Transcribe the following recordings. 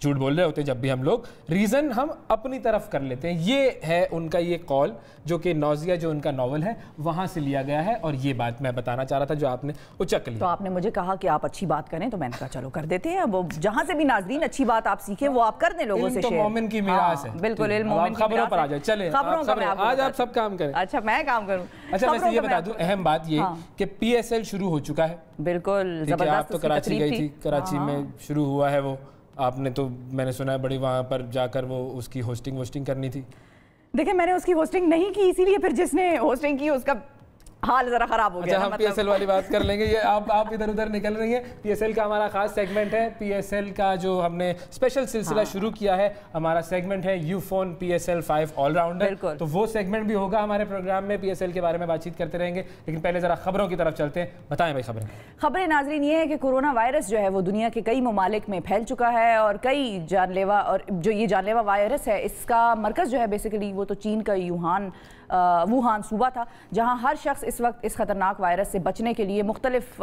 جھوٹ بول رہے ہوتے ہیں جب بھی ہم لوگ, ریزن ہم اپنی طرف کر لیتے ہیں. یہ ہے ان کا یہ کال جو کہ نوزیہ جو ان کا ناول ہے وہاں سے لیا گیا ہے, اور یہ بات میں بتانا چاہ رہا تھا جو آپ نے اچک لی. تو آپ نے مجھے کہا کہ آپ اچھی بات کریں, تو میں نے کہا چلو کر دیتے ہیں. وہ جہاں سے بھی ناظرین اچھی بات آپ سیکھیں وہ آپ کر دیں لوگوں سے شیئر. علم تو مومن کی میراث ہے. بالکل, علم مومن کی میراث ہے. خبروں پر آ جائیں, چلیں آج آپ سب کام کریں. اچھا میں کام کروں. اچھا ویسے یہ بتا دوں اہم بات یہ کہ پی ایس ایل شروع ہو چکا ہے. بالکل زبردست. آپ تو کراچی گئی تھی, کراچی میں شروع ہوا ہے وہ. آپ نے تو میں نے سنا ہے بڑی وہاں پر جا کر وہ اس کی ہوسٹنگ کرنی تھی. دیکھیں میں نے اس کی ہوسٹنگ نہیں کی, اسی لیے پھر جس نے ہوسٹنگ کی اس کا حال ذرا خراب ہو گیا. اچھا ہم پی ایس ایل والی بات کر لیں گے. یہ آپ ادھر ادھر نکل رہی ہیں. پی ایس ایل کا ہمارا خاص سیگمنٹ ہے. پی ایس ایل کا جو ہم نے اسپیشل سلسلہ شروع کیا ہے, ہمارا سیگمنٹ ہے you phone P S L 5 all rounder. تو وہ سیگمنٹ بھی ہوگا ہمارے پروگرام میں. پی ایس ایل کے بارے میں بات چیت کرتے رہیں گے, لیکن پہلے ذرا خبروں کی طرف چلتے ہیں. بتائیں بھائی خبریں ناظرین. یہ ہے کہ کورونا وائرس جو ہے وہ دنیا کے کئی ممالک میں پھیل چکا ہے, اور کئی جان لیوا, اور جو یہ جان لیوا وائرس ہے اس کا مرکز جو ہے بیسیکلی وہ تو چین کا ووہان صوبہ تھا, جہاں ہر شخص اس وقت اس خطرناک وائرس سے بچنے کے لیے مختلف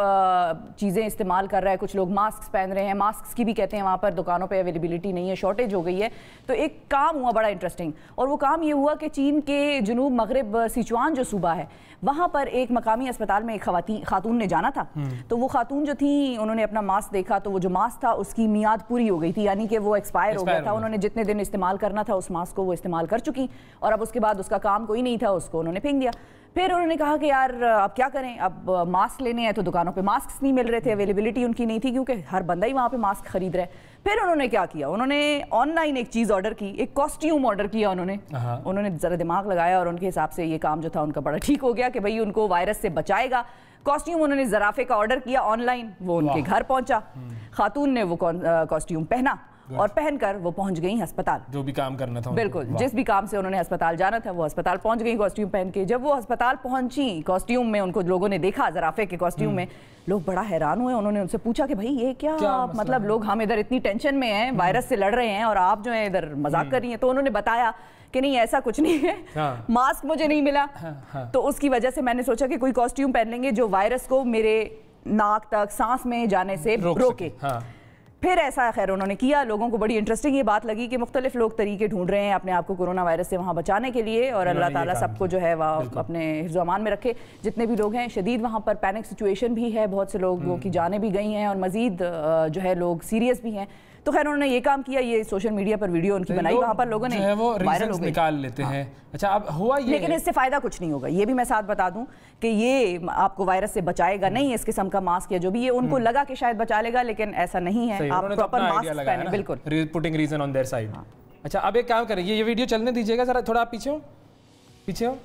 چیزیں استعمال کر رہا ہے. کچھ لوگ ماسک پہن رہے ہیں, ماسک کی بھی کہتے ہیں وہاں پر دکانوں پہ اویلیبلٹی نہیں ہے, شارٹیج ہو گئی ہے. تو ایک کام ہوا بڑا انٹرسٹنگ, اور وہ کام یہ ہوا کہ چین کے جنوب مغرب سیچوان جو صوبہ ہے وہاں پر ایک مقامی اسپتال میں ایک خاتون نے جانا تھا. تو وہ خاتون جو تھیں انہوں نے اپنا ماسک دیکھا, تو وہ جو ماسک تھا اس کی میعاد پوری ہو گئی تھی, یعنی کہ وہ ایکسپائر ہو گیا تھا. انہوں نے جتنے دن استعمال کرنا تھا اس ماسک کو وہ استعمال کر چکی, اور اب اس کے بعد اس کا کام کوئی نہیں تھا, اس کو انہوں نے پھینک دیا. پھر انہوں نے کہا کہ یار اب کیا کریں, اب ماسک لینے ہیں تو دکانوں پہ ماسک نہیں مل رہے تھے, اویلیبلٹی ان کی نہیں تھی کیونکہ ہر بندہ ہی وہاں پہ ماسک خرید رہا ہے. پھر انہوں نے کیا کیا, انہوں نے آن لائن ایک چیز آرڈر کی, ایک کاسٹیوم آرڈر کیا. انہوں نے ذرا دماغ لگایا اور ان کے حساب سے یہ کام جو تھا ان کا بڑا ٹھیک ہو گیا کہ بھئی ان کو وائرس سے بچائے گا. کاسٹیوم انہوں نے زرافے کا آرڈر کیا آن لائن, وہ ان کے گھر پہنچا. خاتون نے وہ کاسٹیوم پہنا اور پہن کر وہ پہنچ گئیں ہسپتال, جو بھی کام کرنا تھا. بالکل جس بھی کام سے انہوں نے ہسپتال جانا تھا وہ ہسپتال پہنچ گئی کاسٹیوم پہن کے. جب وہ ہسپتال پہنچی کاسٹیوم میں, ان کو لوگوں نے دیکھا زرافے کے کاسٹیوم میں, لوگ بڑا حیران ہوئے. انہوں نے ان سے پوچھا کہ بھائی یہ کیا مطلب, لوگ ہم ادھر اتنی ٹینشن میں ہیں, وائرس سے لڑ رہے ہیں, اور آپ جو ہیں ادھر مذاق کر رہی ہیں. تو انہوں نے بتایا کہ نہیں ایسا کچھ نہیں ہے, ماسک مجھے نہیں ملا, تو اس کی وجہ سے میں نے سوچا کہ کوئی کاسٹیوم پہن لیں گے جو وائرس کو میرے ناک تک سانس میں جانے سے روکے. پھر ایسا خیر انہوں نے کیا. لوگوں کو بڑی انٹرسٹنگ یہ بات لگی کہ مختلف لوگ طریقے ڈھونڈ رہے ہیں اپنے آپ کو کورونا وائرس سے وہاں بچانے کے لیے, اور اللہ تعالیٰ سب کو جو ہے وہ اپنے حفظ و امان میں رکھے. جتنے بھی لوگ ہیں شدید وہاں پر پینک سچویشن بھی ہے, بہت سے لوگوں کی جانیں بھی گئی ہیں, اور مزید جو ہے لوگ سیریس بھی ہیں. تو خیر انہوں نے یہ کام کیا, یہ سوشل میڈیا پر ویڈیو ان کی بنائی, وہاں پر لوگوں نے وائرل ہو گئی, نکال لیتے ہیں. اچھا اب ہوا یہ, لیکن اس سے فائدہ کچھ نہیں ہوگا. یہ بھی میں ساتھ بتا دوں کہ یہ آپ کو وائرس سے بچائے گا نہیں, اس قسم کا ماسک یا جو بھی, یہ ان کو لگا کہ شاید بچا لے گا, لیکن ایسا نہیں ہے. آپ پراپر ماسک پہنیں. بالکل putting reason on their side. اچھا اب ایک کام کریں, یہ ویڈیو چلنے دیجیے گا ذرا, تھوڑا آپ پیچھے ہو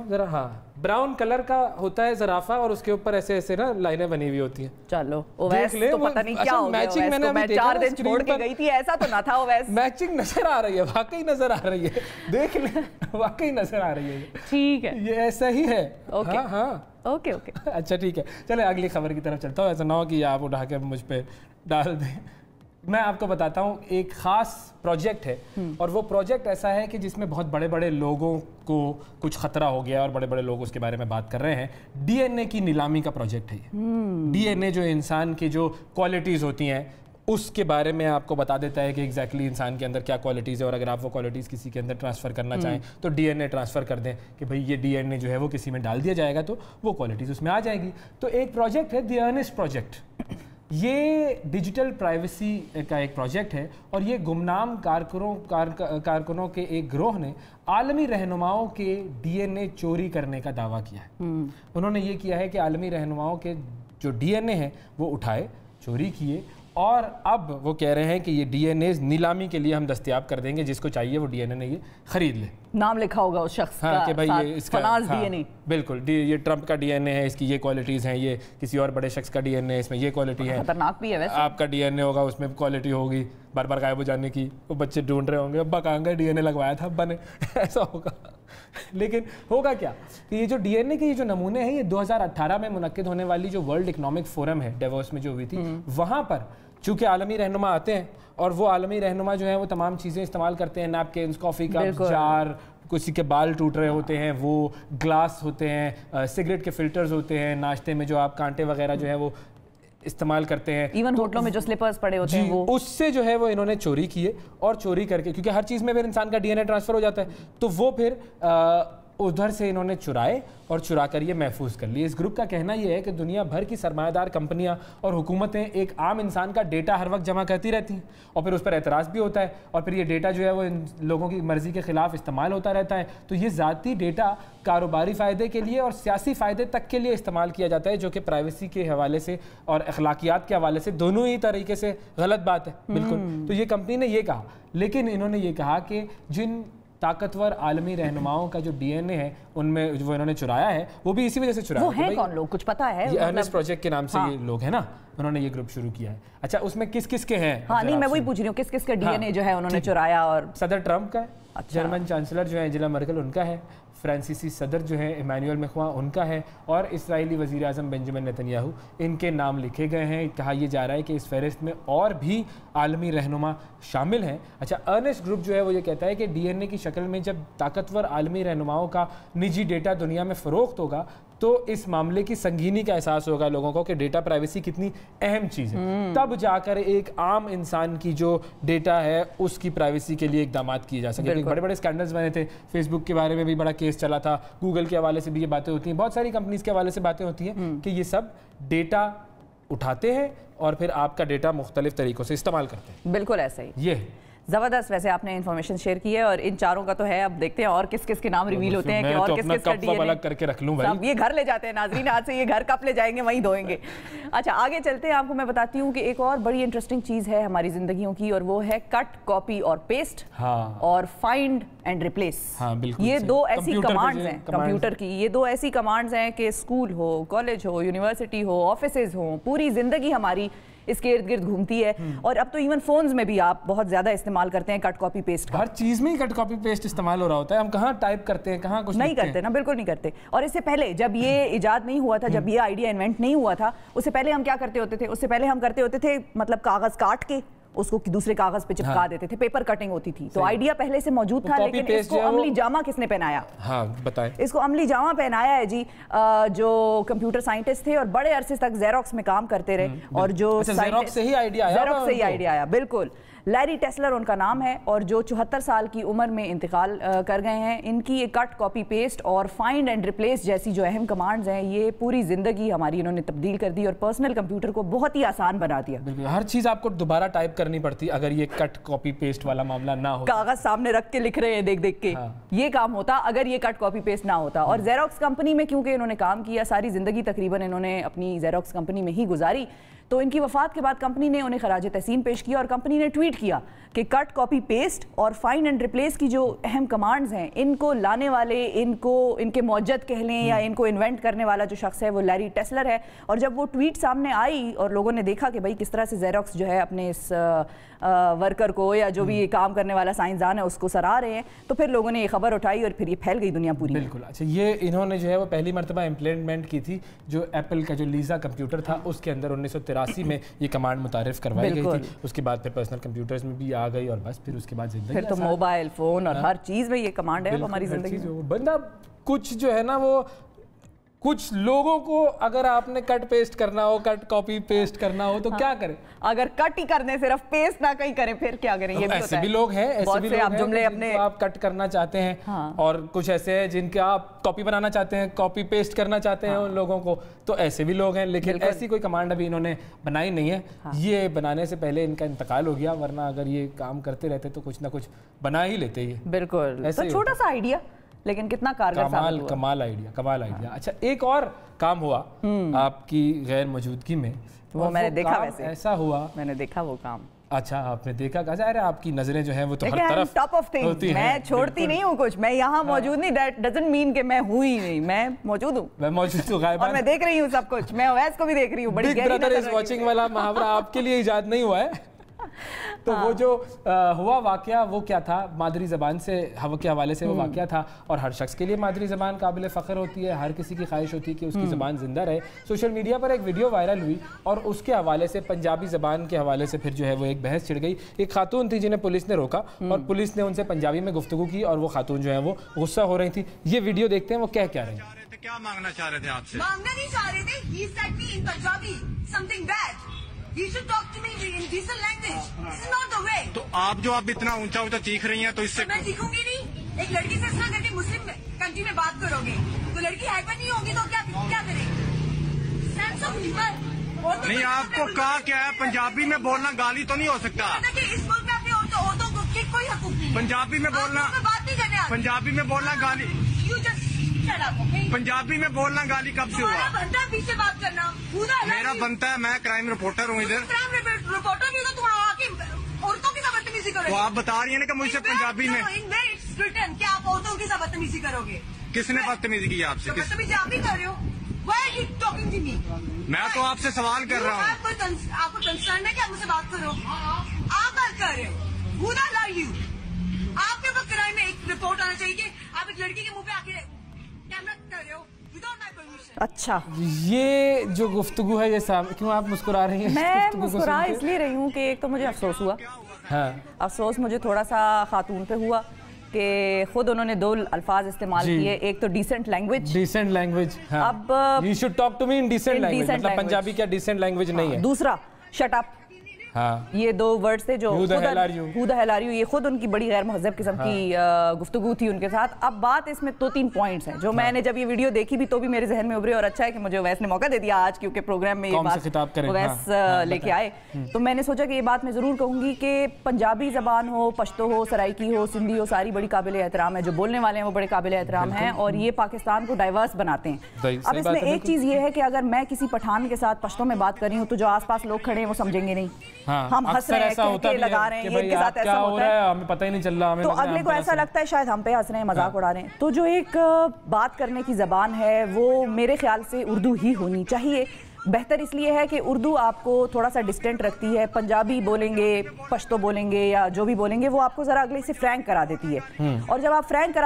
ذرا. ہاں براؤن کلر کا ہوتا ہے زرافہ, اور اس کے اوپر ایسے ایسے نا لائنیں بنی ہوئی ہوتی ہیں. چلو اویس تو پتہ نہیں کیا ہو گیا, میچنگ میں 4 دن چھوڑ کے گئی تھی, ایسا تو نہ تھا اویس. میچنگ نظر آ رہی ہے, واقعی نظر آ رہی ہے, دیکھ لیں واقعی نظر آ رہی ہے. ٹھیک ہے یہ ایسا ہی ہے. ہاں اوکے اچھا ٹھیک ہے, چلیں اگلی خبر کی طرف چلتا ہوں. ایسا نہ ہو کہ آپ اٹھا کے مجھ پہ ڈال دیں. میں آپ کو بتاتا ہوں ایک خاص پروجیکٹ ہے, اور وہ پروجیکٹ ایسا ہے کہ جس میں بہت بڑے بڑے لوگوں کو کچھ خطرہ ہو گیا, اور بڑے بڑے لوگ اس کے بارے میں بات کر رہے ہیں. ڈی این اے کی نیلامی کا پروجیکٹ ہے یہ. ڈی این اے جو انسان کی جو کوالٹیز ہوتی ہیں اس کے بارے میں آپ کو بتا دیتا ہے کہ ایگزیکٹلی انسان کے اندر کیا کوالٹیز ہے, اور اگر آپ وہ کوالٹیز کسی کے اندر ٹرانسفر کرنا چاہیں تو ڈی این اے ٹرانسفر کر دیں کہ بھئی یہ ڈی این اے جو ہے وہ کسی میں ڈال دیا جائے گا تو وہ کوالٹیز اس میں آ جائیں گی. تو ایک پروجیکٹ ہے دی ارنسٹ پروجیکٹ. یہ ڈیجیٹل پرائیویسی کا ایک پروجیکٹ ہے, اور یہ گمنام کارکنوں کے ایک گروہ نے عالمی رہنماؤں کے ڈی این اے چوری کرنے کا دعویٰ کیا ہے. انہوں نے یہ کیا ہے کہ عالمی رہنماؤں کے جو ڈی این اے ہیں وہ اٹھائے, چوری کیے, اور اب وہ کہہ رہے ہیں کہ یہ ڈی این اے نیلامی کے لیے ہم دستیاب کر دیں گے, جس کو چاہیے وہ ڈی این اے یہ خرید لے. نام لکھا ہوگا اس شخص کا, کہ بھائی یہ اس کا ڈی این اے, بالکل یہ ٹرمپ کا ڈی این اے ہے, اس کی یہ کوالٹیز ہیں, یہ کسی اور بڑے شخص کا ڈی این اے اس میں یہ کوالٹی ہے, خطرناک بھی ہے ویسے. آپ کا ڈی این اے ہوگا اس میں کوالٹی ہوگی بار بار غائب ہو جانے کی, وہ بچے ڈھونڈ رہے ہوں گے ابا کہاں گئے, ڈی این اے لگوایا تھا ابا نے, ایسا ہوگا. لیکن ہوگا کیا کہ یہ جو ڈی این اے کے یہ جو نمونے ہیں یہ 2018 میں منعقد ہونے والی جو ورلڈ اکنامک فورم ہے ڈیووس میں جو ہوئی تھی, وہاں پر چونکہ عالمی رہنما آتے ہیں, اور وہ عالمی رہنما جو ہیں وہ تمام چیزیں استعمال کرتے ہیں, نیپکنز, کافی کپ, جار, کسی کے بال ٹوٹ رہے ہوتے ہیں, وہ گلاس ہوتے ہیں, سگریٹ کے فلٹرز ہوتے ہیں, ناشتے میں جو آپ کانٹے وغیرہ جو ہیں وہ استعمال کرتے ہیں, ایون ہوٹلوں میں جو سلیپرز پڑے ہوتے ہیں وہ, اس سے جو ہے وہ انہوں نے چوری کیے, اور چوری کر کے, کیونکہ ہر چیز میں پھر انسان کا ڈی این اے ٹرانسفر ہو جاتا ہے, تو وہ پھر ادھر سے انہوں نے چرائے اور چرا کر یہ محفوظ کر لی. اس گروپ کا کہنا یہ ہے کہ دنیا بھر کی سرمایہ دار کمپنیاں اور حکومتیں ایک عام انسان کا ڈیٹا ہر وقت جمع کرتی رہتی ہیں, اور پھر اس پر اعتراض بھی ہوتا ہے, اور پھر یہ ڈیٹا جو ہے وہ ان لوگوں کی مرضی کے خلاف استعمال ہوتا رہتا ہے. تو یہ ذاتی ڈیٹا کاروباری فائدے کے لیے اور سیاسی فائدے تک کے لیے استعمال کیا جاتا ہے, جو کہ پرائیویسی کے حوالے سے اور اخلاقیات کے حوالے سے دونوں ہی طریقے سے غلط بات ہے بالکل. تو یہ کمپنی نے یہ کہا, لیکن انہوں نے یہ کہا کہ جن طاقتور عالمی رہنماؤں کا جو ڈی این اے ہے ان میں وہ انہوں نے چرایا ہے, وہ بھی اسی وجہ سے چرایا. وہ ہیں کون لوگ, کچھ پتا ہے؟ یہ ارنسٹ پروجیکٹ کے نام سے یہ لوگ ہیں نا, انہوں نے یہ گروپ شروع کیا ہے. اچھا, اس میں کس کس کے ہیں؟ ہاں نہیں, میں وہی پوچھ رہی ہوں کس کس کا ڈی این اے جو ہے انہوں نے چرایا. اور صدر ٹرمپ کا ہے, جرمن چانسلر جو ہے انجیلا مرکل ان کا ہے, فرانسیسی صدر جو ہے ایمانوئل میکرون ان کا ہے, اور اسرائیلی وزیر اعظم بنجامن نیتن یاہو, ان کے نام لکھے گئے ہیں. کہا یہ جا رہا ہے کہ اس فہرست میں اور بھی عالمی رہنما شامل ہیں. اچھا, ارنسٹ گروپ جو ہے وہ یہ کہتا ہے کہ ڈی این اے کی شکل میں جب طاقتور عالمی رہنماؤں کا نجی ڈیٹا دنیا میں فروخت ہوگا تو اس معاملے کی سنگینی کا احساس ہوگا لوگوں کو کہ ڈیٹا پرائیویسی کتنی اہم چیز ہے. تب جا کر ایک عام انسان کی جو ڈیٹا ہے اس کی پرائیویسی کے لیے اقدامات کیے جا سکیں. بڑے بڑے اسکینڈلز بنے تھے, فیس بک کے بارے میں بھی بڑا کیس چلا تھا, گوگل کے حوالے سے بھی یہ باتیں ہوتی ہیں, بہت ساری کمپنیز کے حوالے سے باتیں ہوتی ہیں کہ یہ سب ڈیٹا اٹھاتے ہیں اور پھر آپ کا ڈیٹا مختلف طریقوں سے استعمال کرتے ہیں. بالکل ایسا ہی. یہ زبردست. ویسے آپ نے انفارمیشن شیئر کی ہے, اور ان چاروں کا تو ہے, اب دیکھتے ہیں اور کس کس کے نام ریویل ہوتے ہیں کہ اور کس کس کا ڈی این اے. الگ کر کے رکھ لوں بھائی, یہ گھر لے جاتے ہیں ناظرین, آج سے یہ گھر کب لے جائیں گے وہیں دھوئیں گے. اچھا آگے چلتے ہیں, آپ کو میں بتاتی ہوں کہ ایک اور بڑی انٹرسٹنگ چیز ہے ہماری زندگیوں کی, اور وہ ہے کٹ, کاپی اور پیسٹ, اور فائنڈ اینڈ ریپلیس. یہ دو ایسی کمانڈز ہیں کمپیوٹر کی, یہ دو ایسی کمانڈز ہیں کہ اسکول ہو, کالج ہو, یونیورسٹی ہو, آفیسز ہوں, پوری زندگی ہماری اس کے ارد گرد گھومتی ہے. اور اب تو ایون فونز میں بھی آپ بہت زیادہ استعمال کرتے ہیں کٹ کاپی پیسٹ کا. ہر چیز میں ہی کٹ کاپی پیسٹ استعمال ہو رہا ہوتا ہے. ہم کہاں ٹائپ کرتے ہیں, کہاں کچھ نہیں کرتے نا, بالکل نہیں کرتے. اور اس سے پہلے جب یہ ایجاد نہیں ہوا تھا, جب یہ آئیڈیا انوینٹ نہیں ہوا تھا, اس سے پہلے ہم کیا کرتے ہوتے تھے؟ اس سے پہلے ہم کرتے ہوتے تھے مطلب کاغذ کاٹ کے اس کو دوسرے کاغذ پہ چپکا دیتے تھے, پیپر کٹنگ ہوتی تھی. تو آئیڈیا پہلے سے موجود تھا, لیکن اس کو عملی جامہ کس نے پہنایا؟ ہاں بتائیں. اس کو عملی جامہ پہنایا ہے جی جو کمپیوٹر سائنٹسٹ تھے اور بڑے عرصے تک زیروکس میں کام کرتے رہے, اور جو زیروکس سے ہی آئیڈیا آیا, بالکل لیری ٹیسلر ان کا نام ہے, اور جو 74 سال کی عمر میں انتقال کر گئے ہیں. ان کی یہ کٹ, کاپی پیسٹ اور فائنڈ اینڈ ریپلیس جیسی جو اہم کمانڈز ہیں, یہ پوری زندگی ہماری انہوں نے تبدیل کر دی اور پرسنل کمپیوٹر کو بہت ہی آسان بنا دیا. ہر چیز آپ کو دوبارہ ٹائپ کرنی پڑتی اگر یہ کٹ, کاپی پیسٹ والا معاملہ نہ ہو. کاغذ سامنے رکھ کے لکھ رہے ہیں دیکھ دیکھ کے, یہ کام ہوتا اگر یہ کٹ, کاپی پیسٹ نہ ہوتا. اور زیروکس کمپنی میں کیونکہ انہوں نے کام کیا, ساری زندگی تقریباً انہوں نے اپنی زیروکس کمپنی میں ہی گزاری, تو ان کی وفات کے بعد کمپنی نے انہیں خراج تحسین پیش کیا, اور کمپنی نے ٹویٹ کیا کہ کٹ, کاپی پیسٹ اور فائنڈ اینڈ ریپلیس کی جو اہم کمانڈز ہیں, ان کو لانے والے, ان کے موجد کہہ لیں یا ان کو انوینٹ کرنے والا جو شخص ہے وہ لیری ٹیسلر ہے. اور جب وہ ٹویٹ سامنے آئی اور لوگوں نے دیکھا کہ بھائی کس طرح سے زیروکس جو ہے اپنے اس ورکر کو یا جو بھی کام کرنے والا سائنسدان ہے اس کو سراہ رہے ہیں, تو پھر لوگوں نے یہ خبر اٹھائی اور پھر یہ پھیل گئی دنیا پوری. بالکل. اچھا, یہ انہوں نے جو ہے وہ پہلی مرتبہ امپلیمنٹ کی تھی جو ایپل کا جو لیزا کمپیوٹر تھا اس کے اندر 1983 میں یہ کمانڈ متعارف کروائی گئی تھی. اس کے بعد پھر پرسنل کمپیوٹرز میں بھی آ گئی, اور بس پھر اس کے بعد زندگی, پھر تو موبائل فون اور ہر چیز میں یہ کمانڈ ہے ہماری زندگی میں. بندہ کچھ جو ہے نا وہ کچھ لوگوں کو اگر آپ نے کٹ پیسٹ کرنا ہو, کٹ کاپی پیسٹ کرنا ہو تو کیا کریں؟ اگر کٹ ہی کرنے صرف پیسٹ نہ کہیں کریں پھر کیا کریں؟ یہ بھی ایسے بھی لوگ ہیں, ایسے بھی لوگ ہیں جن کو آپ کٹ کرنا چاہتے ہیں, اور کچھ ایسے ہیں جن کے آپ کاپی بنانا چاہتے ہیں, کاپی پیسٹ کرنا چاہتے ہیں ان لوگوں کو, تو ایسے بھی لوگ ہیں. لیکن ایسی کوئی کمانڈ ابھی انہوں نے بنائی نہیں ہے. یہ بنانے سے پہلے ان کا انتقال ہو گیا, ورنہ اگر یہ کام کرتے رہتے تو کچھ نہ کچھ بنا ہی لیتے. یہ بالکل چھوٹا سا آئیڈیا لیکن کتنا کارگر ثابت ہوا. کمال آئیڈیا. اچھا, ایک اور کام ہوا آپ کی غیر موجودگی میں, وہ میں نے دیکھا, ویسے ایسا ہوا میں نے دیکھا وہ کام. اچھا, آپ نے دیکھا, کہا ظاہر ہے آپ کی نظریں جو ہیں وہ تو ہر طرف ٹاپ آف تھنگز, میں چھوڑتی نہیں ہوں کچھ, میں یہاں موجود نہیں, دیٹ ڈزنٹ مین کہ میں ہوں ہی نہیں, میں موجود ہوں, میں موجود ہوں, غائبان, اور میں دیکھ رہی ہوں سب کچھ, میں اویس کو بھی دیکھ رہی ہوں. بڑی بگ برادر از واچنگ والا محاورہ آپ کے لیے ایجاد نہیں ہوا ہے. تو وہ جو ہوا واقعہ وہ کیا تھا, مادری زبان سے کے حوالے سے وہ واقعہ تھا, اور ہر شخص کے لیے مادری زبان قابل فخر ہوتی ہے, ہر کسی کی خواہش ہوتی ہے کہ اس کی زبان زندہ رہے. سوشل میڈیا پر ایک ویڈیو وائرل ہوئی, اور اس کے حوالے سے پنجابی زبان کے حوالے سے پھر جو ہے وہ ایک بحث چھڑ گئی. ایک خاتون تھی جنہیں پولیس نے روکا, اور پولیس نے ان سے پنجابی میں گفتگو کی, اور وہ خاتون جو ہے وہ غصہ ہو رہی تھی. یہ ویڈیو دیکھتے ہیں وہ کہہ کیا رہی ہیں. کیا مانگنا چاہ رہے تھے آپ سے؟ مانگنا نہیں چاہ رہے تھے. He said me in Punjabi something bad. He should talk to me in decent language. This is not the way. تو آپ جو آپ اتنا اونچا اونچا چیخ رہی ہیں تو اس سے میں چیخوں گی نہیں. ایک لڑکی سے اس طرح کر کے مسلم کنٹری میں بات کرو گے تو لڑکی ہائپر نہیں ہوگی تو کیا کرے گی؟ Sense of humour. نہیں آپ کو کہا کیا ہے پنجابی میں بولنا گالی تو نہیں ہو سکتا. اس ملک میں اپنی عورتوں کو کوئی حقوق نہیں. پنجابی میں بولنا بات نہیں کرنے. پنجابی میں بولنا گالی. پنجابی میں بولنا گالی کب سے ہوا؟ بنتا ہے پیچھے بات کرنا. میرا بنتا ہے, میں کرائم رپورٹر ہوں ادھر. رپورٹر بھی تو تم آ کے عورتوں کی ساتھ بدتمیزی کرو گے. تو آپ بتا رہی ہیں نا کہ مجھ سے پنجابی میں کیا آپ عورتوں کی ساتھ بدتمیزی کرو گے؟ کس نے بدتمیزی کی آپ سے؟ بدتمیزی آپ ہی کر رہے ہو. Why are you talking to me? میں تو آپ سے سوال کر رہا ہوں. آپ کو کنسرن ہے کہ آپ مجھ سے بات کرو؟ آپ بات کر رہے ہو. Who the hell are you? آپ کے اوپر کرائم میں ایک رپورٹ آنا چاہیے کہ آپ ایک لڑکی کے منہ پہ آ کے کیمرہ کر رہے ہو without my permission. اچھا, یہ جو گفتگو ہے یہ کیوں آپ مسکرا رہی ہیں؟ میں مسکرا اس لیے رہی ہوں کہ ایک تو مجھے افسوس ہوا. ہاں, افسوس مجھے تھوڑا سا خاتون پہ ہوا کہ خود انہوں نے 2 الفاظ استعمال کیے. ایک تو ڈیسنٹ لینگویج. Decent language. اب you should talk to me in decent language. مطلب پنجابی کیا ڈیسنٹ لینگویج نہیں ہے. دوسرا شٹ اپ. ہاں, یہ 2 ورڈز تھے جو who the hell are you, یہ خود ان کی بڑی غیر مہذب قسم کی گفتگو تھی ان کے ساتھ. اب بات اس میں 2-3 پوائنٹس ہیں جو میں نے جب یہ ویڈیو دیکھی بھی تو بھی میرے ذہن میں ابھرے, اور اچھا ہے کہ مجھے اویس نے موقع دے دیا آج کیونکہ پروگرام میں یہ بات اویس لے کے آئے. تو میں نے سوچا کہ یہ بات میں ضرور کہوں گی کہ پنجابی زبان ہو, پشتو ہو, سرائکی ہو, سندھی ہو, ساری بڑی قابل احترام ہے. جو بولنے والے ہیں وہ بڑے قابل احترام ہیں اور یہ پاکستان کو ڈائیورس بناتے ہیں. اب اس میں ایک چیز یہ ہے کہ اگر میں کسی پٹھان کے ساتھ پشتو میں بات کر رہی ہوں تو جو آس پاس لوگ کھڑے ہیں وہ سمجھیں گے نہیں. ہم ہنس رہے ہیں, لگا رہے ہیں, یہ کے ساتھ ایسا ہوتا ہے, ہمیں پتہ ہی نہیں چل رہا, تو اگلے کو ایسا لگتا ہے شاید ہم پہ ہنس رہے ہیں, مذاق اڑا رہے ہیں. تو جو ایک بات کرنے کی زبان ہے وہ میرے خیال سے اردو ہی ہونی چاہیے. بہتر اس لیے ہے کہ اردو آپ کو تھوڑا سا ڈسٹینٹ رکھتی ہے. پنجابی بولیں گے, پشتو بولیں گے یا جو بھی بولیں گے وہ آپ کو ذرا اگلے سے فرینک کرا دیتی ہے. اور جب آپ فرینک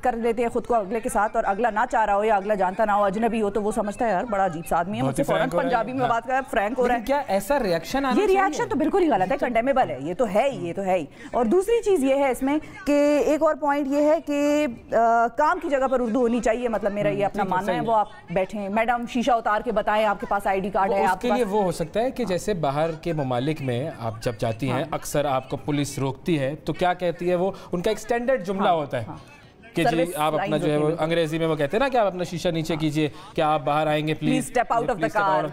کر دیتے ہیں خود کو اگلے کے ساتھ اور اگلا نہ چاہ رہا ہو یا اگلا جانتا نہ ہو, اجنبی ہو, تو وہ سمجھتا ہے یار بڑا عجیب سا آدمی ہے, مجھ سے فوراً پنجابی میں بات کر رہا ہے, فرینک ہو رہا ہے. کیا ایسا ریئیکشن آنا یہ ریئیکشن تو بالکل ہی غلط ہے, کنڈیمیبل ہے, یہ تو ہے ہی, یہ تو ہے ہی. اور دوسری چیز یہ ہے اس میں کہ ایک اور پوائنٹ یہ ہے کہ کام کی جگہ پر اردو ہونی چاہیے. مطلب میرا یہ اپنا ماننا ہے. وہ آپ بیٹھیں, میڈم شیشہ اتار کے بتائیں آپ کے پاس آئی ڈی کارڈ ہے. آپ کے لیے وہ ہو سکتا ہے کہ جیسے باہر کے ممالک میں آپ جب جاتی ہیں اکثر آپ کو پولیس روکتی ہے تو کیا کہتی ہے, وہ ان کا ایک سٹینڈرڈ جملہ ہوتا ہے کہ جی آپ اپنا جو ہے وہ انگریزی میں وہ کہتے ہیں نا کہ آپ اپنا شیشہ نیچے کیجئے, کیا آپ باہر آئیں گے please step out of the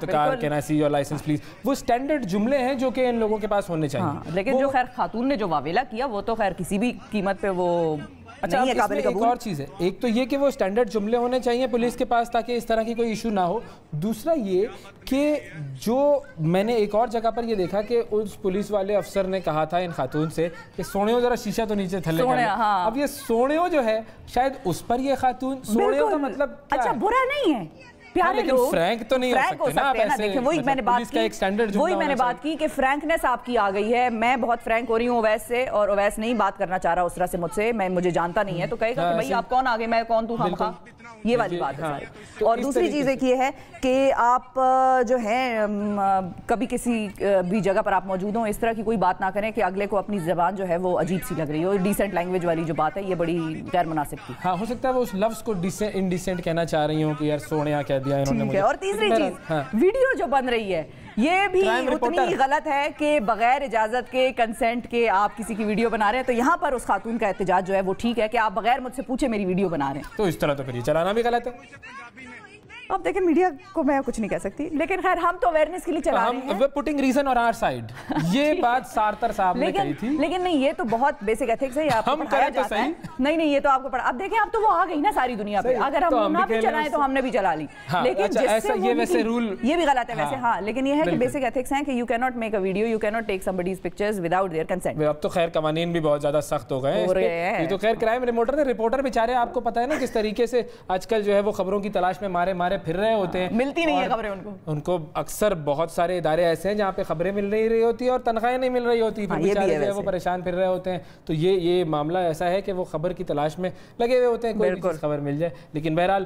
car, can I see your license please. وہ سٹینڈرڈ جملے ہیں جو کہ ان لوگوں کے پاس ہونے چاہیے. لیکن جو خیر خاتون نے جو واویلا کیا وہ تو خیر کسی بھی قیمت پہ وہ نہیں ہے قابل قبول. ایک اور چیز ہے, ایک تو یہ کہ وہ سٹینڈرڈ جملے ہونے چاہیے پولیس کے پاس تاکہ اس طرح کی کوئی ایشو نہ ہو. دوسرا یہ کہ جو میں نے ایک اور جگہ پر یہ دیکھا کہ اس پولیس والے افسر نے کہا تھا ان خاتون سے کہ سونیو ذرا شیشہ تو نیچے تھلے کر لیں. اب یہ سونیو جو ہے شاید اس پر یہ خاتون, سونیو کا مطلب اچھا برا نہیں ہے, پیارے لوگ فرینک تو نہیں ہو سکتے نا. دیکھیں وہی میں نے بات کی کہ فرینکنیس آپ کی آ گئی ہے. میں بہت فرینک ہو رہی ہوں اویس سے, اور اویس نہیں بات کرنا چاہ رہا اس طرح سے مجھ سے, مجھے جانتا نہیں ہے, تو کہے گا کہ بھائی آپ کون آگے, میں کون, تو ہم خواہ, یہ والی بات ہے. اور دوسری چیز ایک یہ ہے کہ آپ جو ہیں کبھی کسی بھی جگہ پر آپ موجود ہوں اس طرح کی کوئی بات نہ کریں کہ اگلے کو اپنی زبان جو ہے وہ عجیب سی لگ رہی ہو. ڈیسنٹ لینگویج والی جو بات ہے یہ بڑی غیر مناسب تھی. ہاں, ہو سکتا ہے وہ اس لفظ کو انڈیسنٹ کہنا چاہ رہی ہوں کہ یار سونیا کہہ دیا انہوں نے مجھے. اور تیسری چیز, ویڈیو جو بن رہی ہے یہ بھی اتنی ہی غلط ہے کہ بغیر اجازت کے, کنسنٹ کے آپ کسی کی ویڈیو بنا رہے ہیں. تو یہاں پر اس خاتون کا احتجاج جو ہے وہ ٹھیک ہے کہ آپ بغیر مجھ سے پوچھے میری ویڈیو بنا رہے ہیں, تو اس طرح تو پھر یہ چلانا بھی غلط ہے. اب دیکھیں میڈیا کو میں کچھ نہیں کہہ سکتی, لیکن خیر ہم تو اویئرنیس کے لیے چلا رہے ہیں. پٹنگ ریزن آن آور سائیڈ, یہ بات سارتر صاحب نے کہی تھی. لیکن نہیں, یہ تو بہت بیسک ایتھکس ہے, آپ کو پڑھایا جاتا ہے. نہیں یہ تو آپ کو پڑھا. اب دیکھیں اب تو وہ آ گئی نا ساری دنیا پہ, اگر ہم نہ بھی چلائیں تو ہم نے بھی چلا لی. لیکن یہ بھی غلط ہے ویسے. ہاں, لیکن یہ ہے کہ بیسک ایتھکس ہیں کہ you can not make a video, you can not take somebody's pictures without their consent. اب تو خیر قوانین بھی بہت زیادہ سخت ہو گئے ہیں. یہ تو خیر کرائم رپورٹر بیچارے, آپ کو پتہ ہے نا کس طریقے سے آج کل جو ہے وہ خبروں کی تلاش میں مارے پھر رہے ہوتے ہیں. ملتی نہیں ہے خبریں ان کو. اکثر بہت سارے ادارے ایسے ہیں جہاں پہ خبریں مل نہیں رہی ہوتی اور تنخواہیں نہیں مل رہی ہوتی, پھر بیچارے جو ہے وہ پریشان پھر رہے ہوتے ہیں. تو یہ معاملہ ایسا ہے کہ وہ خبر کی تلاش میں لگے ہوئے ہوتے ہیں, کوئی بھی خبر مل جائے. لیکن بہرحال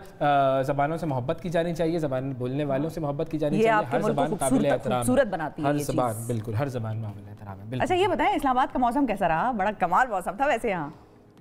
زبانوں سے محبت کی جانی چاہیے, زبان بولنے والوں سے محبت کی جانی چاہیے. ہر زبان قابل احترام ہے, ہر زبان بالکل ہر زبان قابل احترام ہے. اچھا یہ بتائیں اسلام آباد کا موسم کیسا رہا؟ بڑا کمال موسم تھا ویسے یہاں.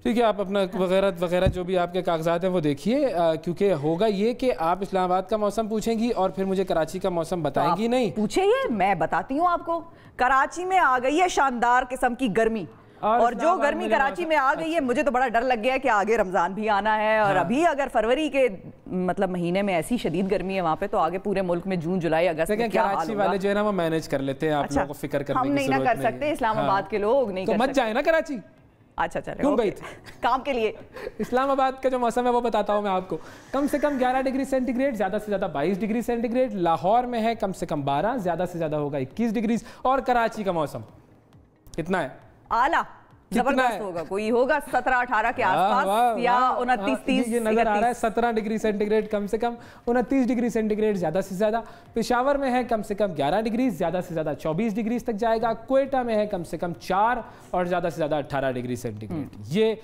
ٹھیک ہے, آپ اپنا وغیرہ جو بھی آپ کے کاغذات ہیں وہ دیکھیے, کیونکہ ہوگا یہ کہ آپ اسلام آباد کا موسم پوچھیں گی اور پھر مجھے کراچی کا موسم بتائیں گی نہیں. پوچھے یہ میں بتاتی ہوں آپ کو. کراچی میں آ گئی ہے شاندار قسم کی گرمی, اور جو گرمی کراچی میں آ گئی ہے, مجھے تو بڑا ڈر لگ گیا ہے کہ آگے رمضان بھی آنا ہے, اور ابھی اگر فروری کے مطلب مہینے میں ایسی شدید گرمی ہے وہاں پہ, تو آگے پورے ملک میں جون جولائی اگست میں کیا حال ہوگا. کراچی والے جو ہے نا وہ مینیج کر لیتے ہیں, آپ لوگوں کو فکر کرنے کی ضرورت نہیں. ہم نہیں نہ کر سکتے, اسلام آباد کے لوگ نہیں کر سکتے. تو مت جائیں نا کراچی. اچھا چلے کام کے لیے. اسلام آباد کا جو موسم ہے وہ بتاتا ہوں میں آپ کو. کم سے کم 11 ڈگری سینٹی گریڈ, زیادہ سے زیادہ 22 ڈگری سینٹی گریڈ. لاہور میں ہے کم سے کم 12, زیادہ سے زیادہ ہوگا 21 ڈگریز. اور کراچی کا موسم کتنا ہے؟ اعلیٰ زبردست ہوگا, کوئی ہوگا 17-18 کے آس پاس یا 29-30. یہ نظر آ رہا ہے 17 ڈگری سینٹی گریڈ کم سے کم, 29 ڈگری سینٹی گریڈ زیادہ سے زیادہ. پشاور میں ہے کم سے کم 11 ڈگری, زیادہ سے زیادہ 24 ڈگریز تک جائے گا. کوئٹہ میں ہے کم سے کم 4 اور زیادہ سے زیادہ 18 ڈگری سینٹی گریڈ. یہ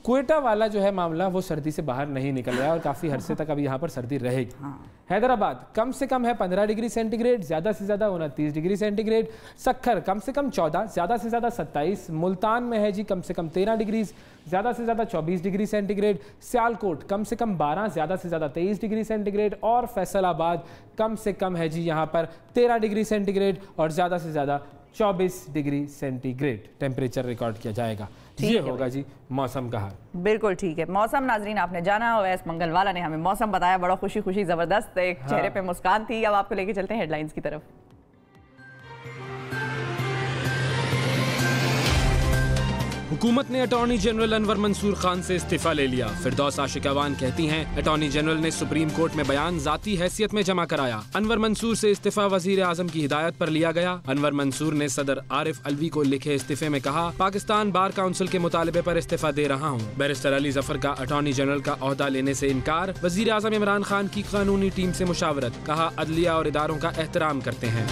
کوئٹہ والا جو ہے معاملہ وہ سردی سے باہر نہیں نکل رہا ہے, اور کافی عرصے تک ابھی یہاں پر سردی رہے گی. حیدرآباد کم سے کم ہے 15 ڈگری سینٹی گریڈ, زیادہ سے زیادہ 29 ڈگری سینٹی گریڈ. سکھر کم سے کم 14, زیادہ سے زیادہ 27. ملتان میں ہے جی کم سے کم 13 ڈگریز, زیادہ سے زیادہ 24 ڈگری سینٹی گریڈ. سیالکوٹ کم سے کم 12, زیادہ سے زیادہ 23 ڈگری سینٹی گریڈ. اور فیصل آباد کم سے کم ہے جی یہاں پر 13 ڈگری سینٹی گریڈ اور زیادہ سے زیادہ 24 degree centigrade temperature record کیا جائے گا. یہ ہوگا جی موسم کا حال. بالکل ٹھیک ہے. موسم ناظرین آپ نے جانا, اویس منگل والا نے ہمیں موسم بتایا, بڑا خوشی زبردست, ایک چہرے پہ مسکان تھی. اب آپ کو لے کے چلتے ہیں ہیڈ لائنز کی طرف. حکومت نے اٹارنی جنرل انور منصور خان سے استعفیٰ لے لیا. فردوس عاشق اوان کہتی ہیں اٹارنی جنرل نے سپریم کورٹ میں بیان ذاتی حیثیت میں جمع کرایا. انور منصور سے استعفیٰ وزیر اعظم کی ہدایت پر لیا گیا. انور منصور نے صدر عارف الوی کو لکھے استعفے میں کہا, پاکستان بار کونسل کے مطالبے پر استعفیٰ دے رہا ہوں. بیرسٹر علی ظفر کا اٹارنی جنرل کا عہدہ لینے سے انکار. وزیر اعظم عمران خان کی قانونی ٹیم سے مشاورت, کہا عدلیہ اور اداروں کا احترام کرتے ہیں.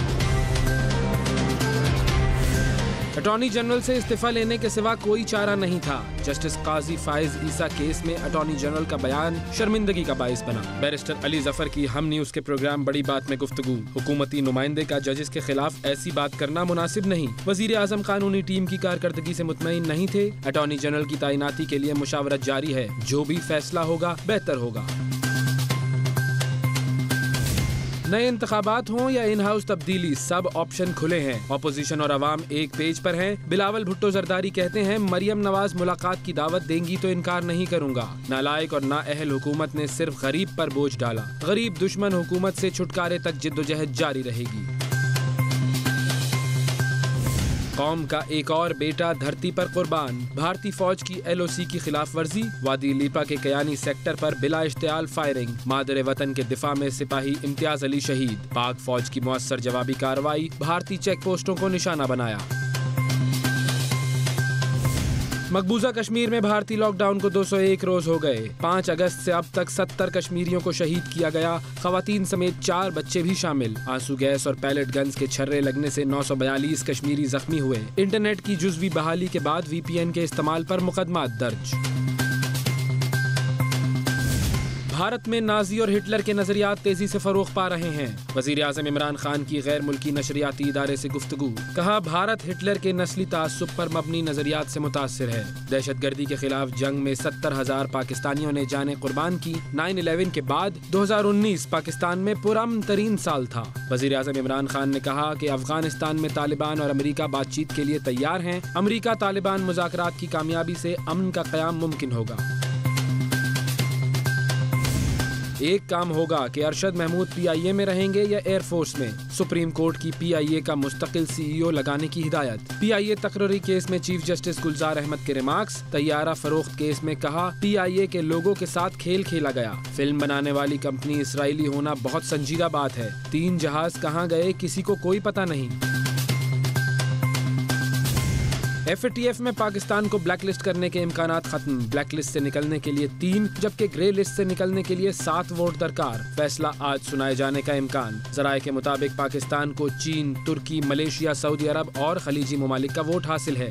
اٹارنی جنرل سے استعفیٰ لینے کے سوا کوئی چارہ نہیں تھا. جسٹس قاضی فائز عیسیٰ کیس میں اٹارنی جنرل کا بیان شرمندگی کا باعث بنا. بیرسٹر علی ظفر کی ہم نیوز کے پروگرام بڑی بات میں گفتگو. حکومتی نمائندے کا ججز کے خلاف ایسی بات کرنا مناسب نہیں. وزیر اعظم قانونی ٹیم کی کارکردگی سے مطمئن نہیں تھے. اٹارنی جنرل کی تعیناتی کے لیے مشاورت جاری ہے, جو بھی فیصلہ ہوگا بہتر ہوگا. نئے انتخابات ہوں یا ان ہاؤس تبدیلی, سب آپشن کھلے ہیں. اپوزیشن اور عوام ایک پیج پر ہیں. بلاول بھٹو زرداری کہتے ہیں مریم نواز ملاقات کی دعوت دیں گی تو انکار نہیں کروں گا. نالائق اور نااہل حکومت نے صرف غریب پر بوجھ ڈالا. غریب دشمن حکومت سے چھٹکارے تک جدوجہد جاری رہے گی. قوم کا ایک اور بیٹا دھرتی پر قربان. بھارتی فوج کی LOC کی خلاف ورزی. وادی لیپا کے کیانی سیکٹر پر بلا اشتعال فائرنگ. مادر وطن کے دفاع میں سپاہی امتیاز علی شہید. پاک فوج کی مؤثر جوابی کارروائی. بھارتی چیک پوسٹوں کو نشانہ بنایا. مقبوضہ کشمیر میں بھارتی لاک ڈاؤن کو 201 روز ہو گئے. 5 اگست سے اب تک 70 کشمیریوں کو شہید کیا گیا. خواتین سمیت 4 بچے بھی شامل. آنسو گیس اور پیلٹ گنز کے چھرے لگنے سے 942 کشمیری زخمی ہوئے. انٹرنیٹ کی جزوی بحالی کے بعد VPN کے استعمال پر مقدمات درج. بھارت میں نازی اور ہٹلر کے نظریات تیزی سے فروغ پا رہے ہیں. وزیر اعظم عمران خان کی غیر ملکی نشریاتی ادارے سے گفتگو. کہا بھارت ہٹلر کے نسلی تعصب پر مبنی نظریات سے متاثر ہے. دہشت گردی کے خلاف جنگ میں 70,000 پاکستانیوں نے جانیں قربان کی. 9/11 کے بعد 2019 پاکستان میں پرامن ترین سال تھا. وزیر اعظم عمران خان نے کہا کہ افغانستان میں طالبان اور امریکہ بات چیت کے لیے تیار ہیں. امریکہ طالبان مذاکرات کی کامیابی سے امن کا قیام ممکن ہوگا. ایک کام ہوگا کہ ارشد محمود PIA میں رہیں گے یا ایئر فورس میں. سپریم کورٹ کی PIA کا مستقل CEO لگانے کی ہدایت. PIA تقرری کیس میں چیف جسٹس گلزار احمد کے ریمارکس. طیارہ فروخت کیس میں کہا PIA کے لوگوں کے ساتھ کھیل کھیلا گیا. فلم بنانے والی کمپنی اسرائیلی ہونا بہت سنجیدہ بات ہے. 3 جہاز کہاں گئے کسی کو کوئی پتہ نہیں. FATF میں پاکستان کو بلیک لسٹ کرنے کے امکانات ختم. بلیک لسٹ سے نکلنے کے لیے 3 جبکہ گرے لسٹ سے نکلنے کے لیے 7 ووٹ درکار. فیصلہ آج سنائے جانے کا امکان. ذرائع کے مطابق پاکستان کو چین، ترکی، ملیشیا، سعودی عرب اور خلیجی ممالک کا ووٹ حاصل ہے.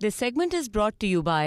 This segment is brought to you by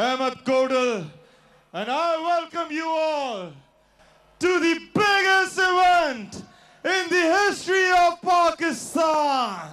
Ahmed Godel, and I welcome you all to the biggest event in the history of Pakistan.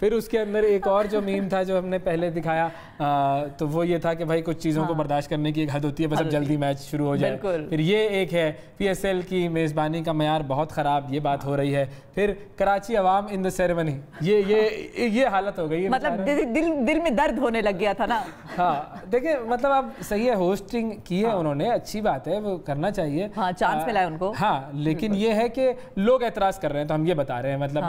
پھر اس کے اندر ایک اور جو میم تھا جو ہم نے پہلے دکھایا تو وہ یہ تھا کہ بھائی کچھ چیزوں کو برداشت کرنے کی ایک حد ہوتی ہے، بس اب جلدی میچ شروع ہو جائے. پھر یہ ایک ہے پی ایس ایل کی میزبانی کا معیار بہت خراب، یہ بات ہو رہی ہے. پھر کراچی عوام ان دا سیریمنی، یہ حالت ہو گئی ہے. مطلب دل میں درد ہونے لگ گیا تھا نا. ہاں دیکھیں مطلب اب صحیح ہے، ہوسٹنگ کی ہے انہوں نے، اچھی بات ہے، وہ کرنا چاہیے، ہاں چانس ملا ہے ان کو. ہاں لیکن یہ ہے کہ لوگ اعتراض کر رہے ہیں تو ہم یہ بتا رہے ہیں، مطلب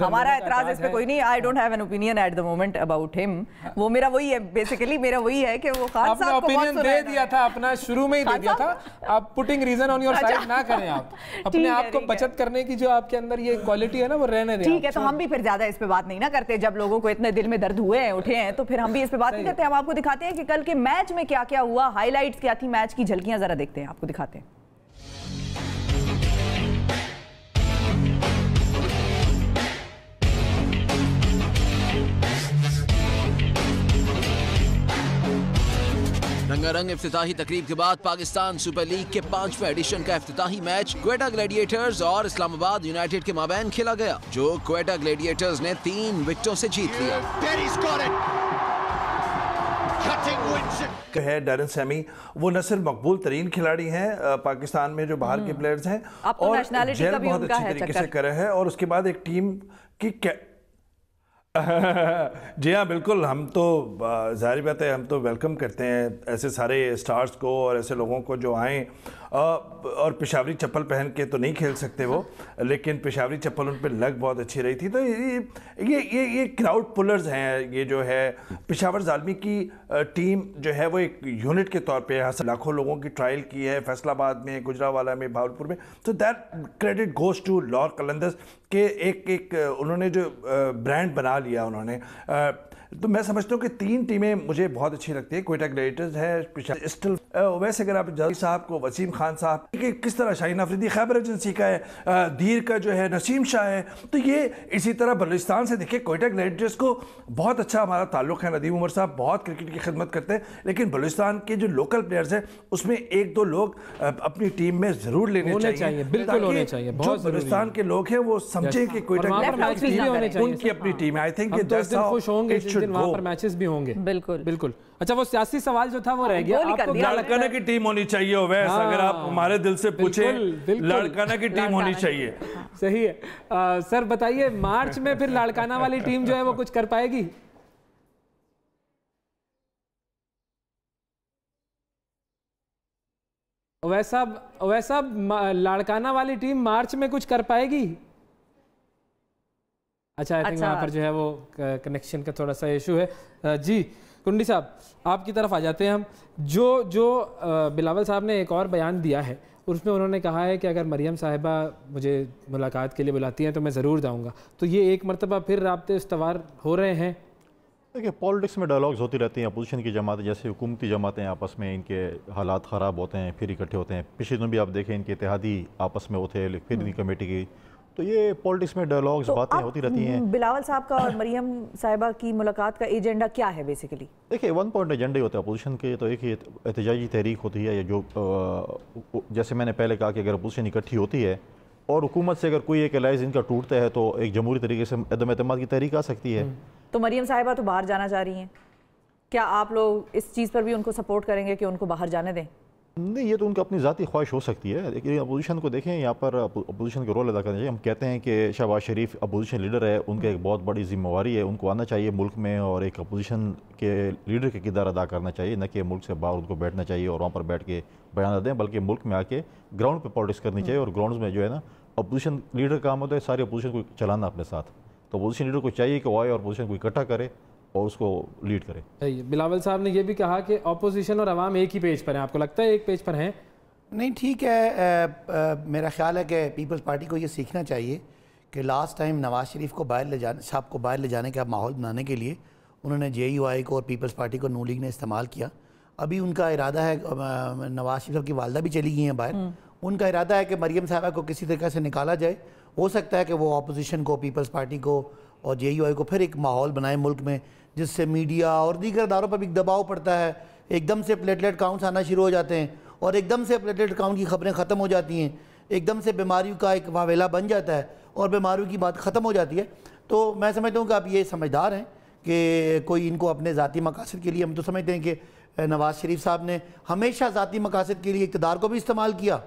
ہمارا اعتراض اس پہ کوئی نہیں. I don't have an opinion at the moment about him. وہ میرا وہی ہے بیسیکلی، میرا وہی ہے کہ وہ خان صاحب کو اوپینین دے دیا تھا اپنا، شروع میں ہی دے دیا تھا. آپ putting reason on your side نہ کریں، آپ اپنے آپ کو بچت کرنے کی جو آپ کے اندر یہ کوالٹی ہے نا وہ رہنے دیں. ٹھیک ہے تو ہم بھی پھر زیادہ اس پہ بات نہیں نہ کرتے. جب لوگوں کو اتنے دل میں درد ہوئے ہیں، اٹھے ہیں، تو پھر ہم بھی اس پہ بات نہیں کرتے. ہم آپ کو دکھاتے ہیں کہ کل کے میچ میں کیا کیا ہوا، ہائی لائٹس کیا تھی میچ کی، جھلکیاں ذرا دیکھتے ہیں، آپ کو دکھاتے ہیں. رنگا رنگ افتتاحی تقریب کے بعد پاکستان سپر لیگ کے 5ویں ایڈیشن کا افتتاحی میچ کوئٹہ گلیڈیٹرز اور اسلام آباد یونائیٹڈ کے مابین کھیلا گیا، جو کوئٹہ گلیڈیٹرز نے 3 وکٹوں سے جیت لیا. ہے ڈیرن سیمی، وہ نہ صرف مقبول ترین کھلاڑی ہیں پاکستان میں جو باہر کے پلیئرز ہیں، اور جیل بہت اچھی طریقے سے کر رہے ہیں. اور اس کے بعد ایک ٹیم کی جی ہاں بالکل، ہم تو ظاہر بات ہے ہم تو ویلکم کرتے ہیں ایسے سارے سٹارز کو اور ایسے لوگوں کو جو آئیں. اور پشاوری چپل پہن کے تو نہیں کھیل سکتے وہ، لیکن پشاوری چپل ان پہ لگ بہت اچھی رہی تھی. تو یہ کراؤڈ پلرز ہیں. یہ جو ہے پشاور زالمی کی ٹیم جو ہے وہ ایک یونٹ کے طور پہ لاکھوں لوگوں کی ٹرائل کی ہے، فیصل آباد میں، گجرانوالہ میں، بھاولپور میں. تو that credit goes to Lahore Qalandars کہ ایک انہوں نے جو برانڈ بنا لیا انہوں نے. تو میں سمجھتا ہوں کہ 3 ٹیمیں مجھے بہت اچھی لگتی ہیں. کوئٹہ گلیڈیٹرز ہے، اسٹل ویسے اگر آپ جاوید صاحب کو، وسیم خان صاحب کہ کس طرح، شاہین آفریدی خیبر ایجنسی کا ہے، دیر کا جو ہے نسیم شاہ ہے. تو یہ اسی طرح بلوچستان سے دیکھیں کوئٹہ گلیڈیٹرز کو بہت اچھا ہمارا تعلق ہے. ندیم عمر صاحب بہت کرکٹ کی خدمت کرتے ہیں، لیکن بلوچستان کے جو لوکل پلیئرز ہیں اس میں 1-2 لوگ اپنی ٹیم میں ضرور لینے چاہیے. بالکل ہونے چاہیے. جو بلوچستان کے لوگ ہیں وہ سمجھیں کہ کوئٹہ گلیڈیٹرز ان کی اپنی ٹیم ہے. آئی تھنک کہ that's how it should go. Matches بھی ہوں گے. بالکل بالکل. اچھا وہ سیاسی سوال جو تھا وہ رہ گیا. آپ کو لڑکانہ کی ٹیم ہونی چاہیے اویس، اگر آپ ہمارے دل سے پوچھیں لڑکانہ کی ٹیم ہونی چاہیے. صحیح ہے. سر بتائیے مارچ میں پھر لڑکانہ والی ٹیم جو ہے وہ کچھ کر پائے گی؟ اویس صاحب لڑکانہ والی ٹیم مارچ میں کچھ کر پائے گی؟ اچھا آئی تھنک یہاں پر جو ہے وہ کنیکشن کا تھوڑا سا ایشو ہے. جی کنڈی صاحب آپ کی طرف آ جاتے ہیں ہم. جو بلاول صاحب نے ایک اور بیان دیا ہے اس میں انہوں نے کہا ہے کہ اگر مریم صاحبہ مجھے ملاقات کے لیے بلاتی ہیں تو میں ضرور جاؤں گا. تو یہ ایک مرتبہ پھر رابطے استوار ہو رہے ہیں؟ دیکھیں پولیٹکس میں ڈائلاگز ہوتی رہتی ہیں. اپوزیشن کی جماعتیں جیسے حکومتی جماعتیں آپس میں ان کے حالات خراب ہوتے ہیں پھر اکٹھے ہوتے ہیں. پچھلے دنوں بھی آپ دیکھیں ان کے اتحادی آپس میں ہوتے ہیں پھر ان کمیٹی کی. تو یہ پولیٹکس میں ڈائلاگز باتیں ہوتی رہتی ہیں. بلاول صاحب کا اور مریم صاحبہ کی ملاقات کا ایجنڈا کیا ہے بیسیکلی؟ دیکھیں 1 پوائنٹ ایجنڈے ہوتا ہے اپوزیشن کے. تو ایک احتجاجی تحریک ہوتی ہے جو جیسے میں نے پہلے کہا کہ اگر اپوزیشن اکٹھی ہوتی ہے اور حکومت سے اگر کوئی ایک الائنس ان کا ٹوٹتا ہے تو ایک جمہوری طریقے سے عدم اعتماد کی تحریک آ سکتی ہے. تو مریم صاحبہ تو باہر جانا چاہ رہی ہیں، کیا آپ لوگ اس چیز پر بھی ان کو سپورٹ کریں گے کہ ان کو باہر جانے دیں؟ نہیں، یہ تو ان کا اپنی ذاتی خواہش ہو سکتی ہے. لیکن اپوزیشن کو دیکھیں یہاں پر اپوزیشن کا رول ادا کرنا چاہیے. ہم کہتے ہیں کہ شہباز شریف اپوزیشن لیڈر ہے، ان کا ایک بہت بڑی ذمہ داری ہے. ان کو آنا چاہیے ملک میں اور ایک اپوزیشن کے لیڈر کے کردار ادا کرنا چاہیے، نہ کہ ملک سے باہر ان کو بیٹھنا چاہیے اور وہاں پر بیٹھ کے بیانات دیں، بلکہ ملک میں آ کے گراؤنڈ پہ پالیٹکس کرنی چاہیے. اور گراؤنڈز میں جو ہے نا اپوزیشن لیڈر کا کام ہوتا ہے سارے اپوزیشن کو چلانا اپنے ساتھ. تو اپوزیشن لیڈر کو چاہیے کہ وہ آئے اور اپوزیشن کو اکٹھا کرے اور اس کو لیڈ کرے. بلاول صاحب نے یہ بھی کہا کہ اپوزیشن اور عوام ایک ہی پیج پر ہیں. آپ کو لگتا ہے ایک پیج پر ہیں؟ نہیں ٹھیک ہے. میرا خیال ہے کہ پیپلز پارٹی کو یہ سیکھنا چاہیے کہ لاسٹ ٹائم نواز شریف کو باہر لے جانے کا ماحول بنانے کے لیے انہوں نے جے یو آئی کو اور پیپلز پارٹی کو نون لیگ نے استعمال کیا. ابھی ان کا ارادہ ہے، نواز شریف کی والدہ بھی چلی گئی ہیں باہر، ان کا ارادہ ہے کہ مریم صاحبہ کو کسی طریقے سے نکالا جائے. ہو سکتا ہے کہ وہ اپوزیشن کو، پیپلز پارٹی کو اور جے یو آئی کو پھر ایک ماحول بنائے ملک میں جس سے میڈیا اور دیگر اداروں پر بھی دباؤ پڑتا ہے. ایک دم سے پلیٹلیٹ کاؤنٹس آنا شروع ہو جاتے ہیں اور ایک دم سے پلیٹلیٹ کاؤنٹ کی خبریں ختم ہو جاتی ہیں. ایک دم سے بیماریوں کا ایک واویلا بن جاتا ہے اور بیماریوں کی بات ختم ہو جاتی ہے. تو میں سمجھتا ہوں کہ اب یہ سمجھدار ہیں کہ کوئی ان کو اپنے ذاتی مقاصد کے لیے، ہم تو سمجھتے ہیں کہ نواز شریف صاحب نے ہمیشہ ذاتی مقاصد کے لیے اقتدار کو بھی استعمال کیا،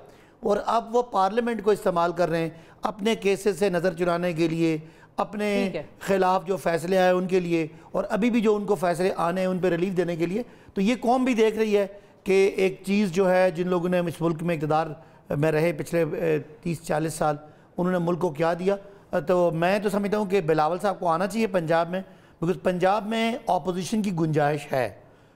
اور اب وہ پارلیمنٹ کو استعمال کر رہے ہیں اپنے کیسز سے نظر چرانے کے لیے، اپنے خلاف جو فیصلے آئے ان کے لیے، اور ابھی بھی جو ان کو فیصلے آنے ہیں ان پہ ریلیف دینے کے لیے. تو یہ قوم بھی دیکھ رہی ہے کہ ایک چیز جو ہے، جن لوگوں نے اس ملک میں اقتدار میں رہے پچھلے 30-40 سال، انہوں نے ملک کو کیا دیا. تو میں تو سمجھتا ہوں کہ بلاول صاحب کو آنا چاہیے پنجاب میں، بیکاز پنجاب میں اپوزیشن کی گنجائش ہے،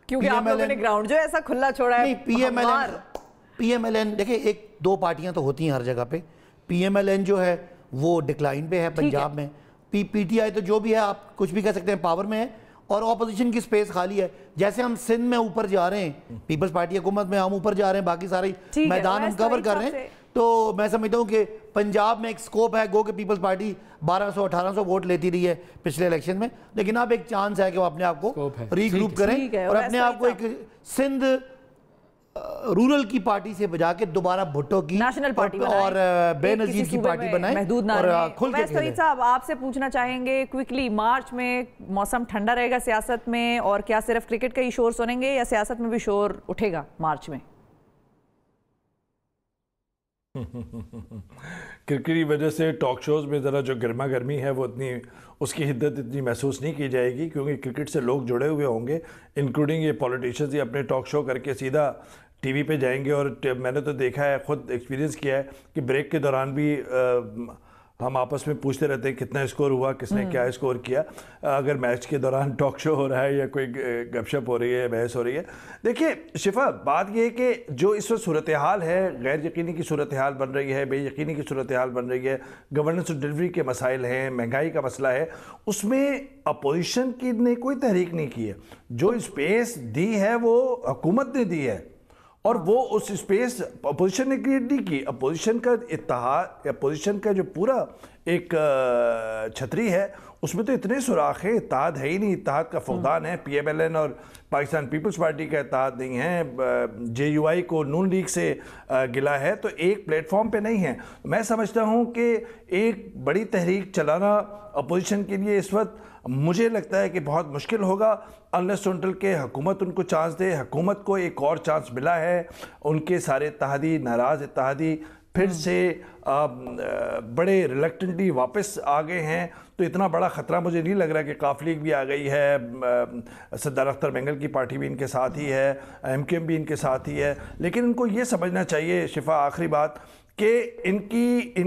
کیونکہ آپ لوگوں نے گراؤنڈ جو ایسا کھلا چھوڑا ہے. پی ایم ایل این دیکھیں، ایک دو پارٹیاں تو ہوتی ہیں ہر جگہ پہ. پی ایم ایل این جو ہے وہ ڈکلائن پہ ہے پنجاب میں. پی ٹی آئی تو جو بھی ہے آپ کچھ بھی کہہ سکتے ہیں، پاور میں ہے، اور اپوزیشن کی سپیس خالی ہے. جیسے ہم سندھ میں اوپر جا رہے ہیں، پیپلز پارٹی حکومت میں ہم اوپر جا رہے ہیں، باقی سارے میدان ہم کور کر رہے ہیں. تو میں سمجھتا ہوں کہ پنجاب میں ایک سکوپ ہے، گو کہ پیپلز پارٹی 1200-1800 ووٹ لیتی رہی ہے پچھلے الیکشن میں، لیکن اب ایک چانس ہے کہ وہ اپنے آپ کو ری گروپ کریں اور اپنے آپ کو ایک سندھ رورل کی پارٹی سے بجا کے دوبارہ بھٹو کی اور بے نظیر کی پارٹی بنائیں اور کھل کے کھیلیں. صاحب آپ سے پوچھنا چاہیں گے کوئکلی، مارچ میں موسم ٹھنڈا رہے گا سیاست میں، اور کیا صرف کرکٹ کا ہی شور سنیں گے یا سیاست میں بھی شور اٹھے گا مارچ میں؟ کرکٹ کی وجہ سے ٹاک شوز میں ذرا جو گرما گرمی ہے وہ اتنی، اس کی حدت اتنی محسوس نہیں کی جائے گی، کیونکہ کرکٹ سے لوگ جڑے ہوئے ہوں گے، انکلوڈنگ یہ پولیٹیشنز. یہ اپنے ٹاک شو کر کے سیدھا ٹی وی پہ جائیں گے. اور میں نے تو دیکھا ہے، خود ایکسپیرینس کیا ہے کہ بریک کے دوران بھی ہم آپس میں پوچھتے رہتے ہیں کتنا اسکور ہوا، کس نے کیا اسکور کیا. اگر میچ کے دوران ٹاک شو ہو رہا ہے یا کوئی گپ شپ ہو رہی ہے، بحث ہو رہی ہے. دیکھیے شفا، بات یہ ہے کہ جو اس وقت صورتحال ہے، غیر یقینی کی صورتحال بن رہی ہے، بے یقینی کی صورتحال بن رہی ہے، گورننس اور ڈلیوری کے مسائل ہیں، مہنگائی کا مسئلہ ہے، اس میں اپوزیشن کی نے کوئی تحریک نہیں کی ہے. جو اسپیس دی ہے وہ حکومت نے دی ہے، اور وہ اس اسپیس اپوزیشن نے کریٹ نہیں کی. اپوزیشن کا اتحاد، اپوزیشن کا جو پورا ایک چھتری ہے، اس میں تو اتنے سوراخ ہیں، اتحاد ہے ہی نہیں. اتحاد کا فقدان ہے. پی ایم ایل این اور پاکستان پیپلز پارٹی کا اتحاد نہیں ہے. جے یو آئی کو نون لیگ سے گلا ہے، تو ایک پلیٹ فارم پہ نہیں ہے. میں سمجھتا ہوں کہ ایک بڑی تحریک چلانا اپوزیشن کے لیے اس وقت مجھے لگتا ہے کہ بہت مشکل ہوگا، انلیس انٹل کہ حکومت ان کو چانس دے. حکومت کو ایک اور چانس ملا ہے، ان کے سارے اتحادی، ناراض اتحادی پھر سے بڑے ریلیکٹنٹلی واپس آ گئے ہیں. تو اتنا بڑا خطرہ مجھے نہیں لگ رہا کہ قاف لیگ بھی آ گئی ہے، سردار اختر مینگل کی پارٹی بھی ان کے ساتھ ہی ہے، ایم کیو ایم بھی ان کے ساتھ ہی ہے. لیکن ان کو یہ سمجھنا چاہیے شفا، آخری بات، کہ ان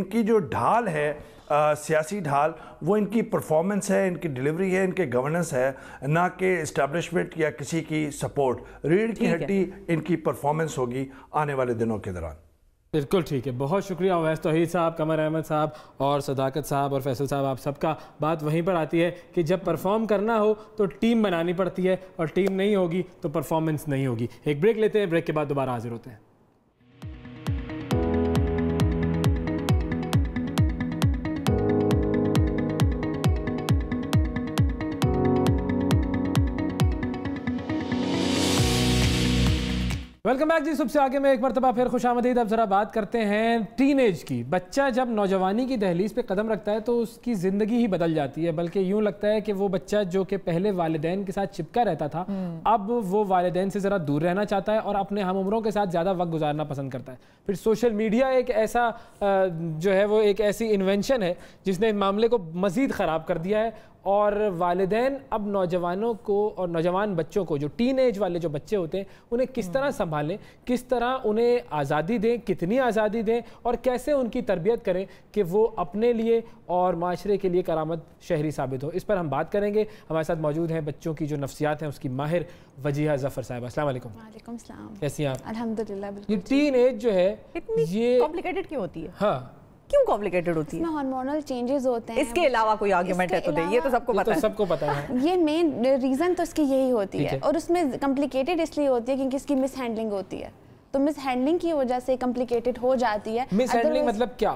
کی جو ڈھال ہے، سیاسی ڈھال، وہ ان کی پرفارمنس ہے، ان کی ڈیلیوری ہے، ان کے گورننس ہے، نہ کہ اسٹیبلشمنٹ یا کسی کی سپورٹ. ریڑھ کی ہڈی ان کی پرفارمنس ہوگی آنے والے دنوں کے دوران. بالکل ٹھیک ہے، بہت شکریہ اویس توحید صاحب، قمر احمد صاحب اور صداقت صاحب اور فیصل صاحب. آپ سب کا بات وہیں پر آتی ہے کہ جب پرفارم کرنا ہو تو ٹیم بنانی پڑتی ہے، اور ٹیم نہیں ہوگی تو پرفارمنس نہیں ہوگی. ایک بریک لیتے ہیں، بریک کے بعد دوبارہ حاضر ہوتے ہیں. ویلکم بیک جی. صبح سے آگے میں ایک مرتبہ پھر خوش آمدید. اب ذرا بات کرتے ہیں ٹین ایج کی. بچہ جب نوجوانی کی دہلیز پہ قدم رکھتا ہے تو اس کی زندگی ہی بدل جاتی ہے، بلکہ یوں لگتا ہے کہ وہ بچہ جو کہ پہلے والدین کے ساتھ چپکا رہتا تھا، اب وہ والدین سے ذرا دور رہنا چاہتا ہے اور اپنے ہم عمروں کے ساتھ زیادہ وقت گزارنا پسند کرتا ہے. پھر سوشل میڈیا ایک ایسا جو ہے وہ ایک ایسی انوینشن ہے جس نے معاملے کو مزید خراب کر دیا ہے، اور والدین اب نوجوانوں کو اور نوجوان بچوں کو، جو ٹین ایج والے جو بچے ہوتے ہیں، انہیں کس طرح سنبھالیں، کس طرح انہیں آزادی دیں، کتنی آزادی دیں، اور کیسے ان کی تربیت کریں کہ وہ اپنے لیے اور معاشرے کے لیے کرامت شہری ثابت ہو. اس پر ہم بات کریں گے. ہمارے ساتھ موجود ہیں بچوں کی جو نفسیات ہیں اس کی ماہر وجیہہ ظفر صاحبہ. السلام علیکم. وعلیکم السلام. کیسی ہیں آپ؟ الحمدللہ. بالکل. یہ ٹین ایج جو ہے یہ کمپلیکیٹڈ کیوں ہوتی ہے؟ ہاں، کیوں کمپلیکیٹڈ ہوتی ہے؟ اس میں ہارمونل چینجز ہوتے ہیں. اس کے علاوہ کوئی آرگیومنٹ ہے تو دے، یہ تو سب کو پتہ ہے. سب کو پتہ ہے. یہ مین ریزن تو اس کی یہی ہوتی ہے، اور اس میں کمپلیکیٹڈ اس لیے ہوتی ہے کیونکہ اس کی مس ہینڈلنگ ہوتی ہے. تو مس ہینڈلنگ کی وجہ سے کمپلیکیٹڈ ہو جاتی ہے. مس ہینڈلنگ مطلب کیا؟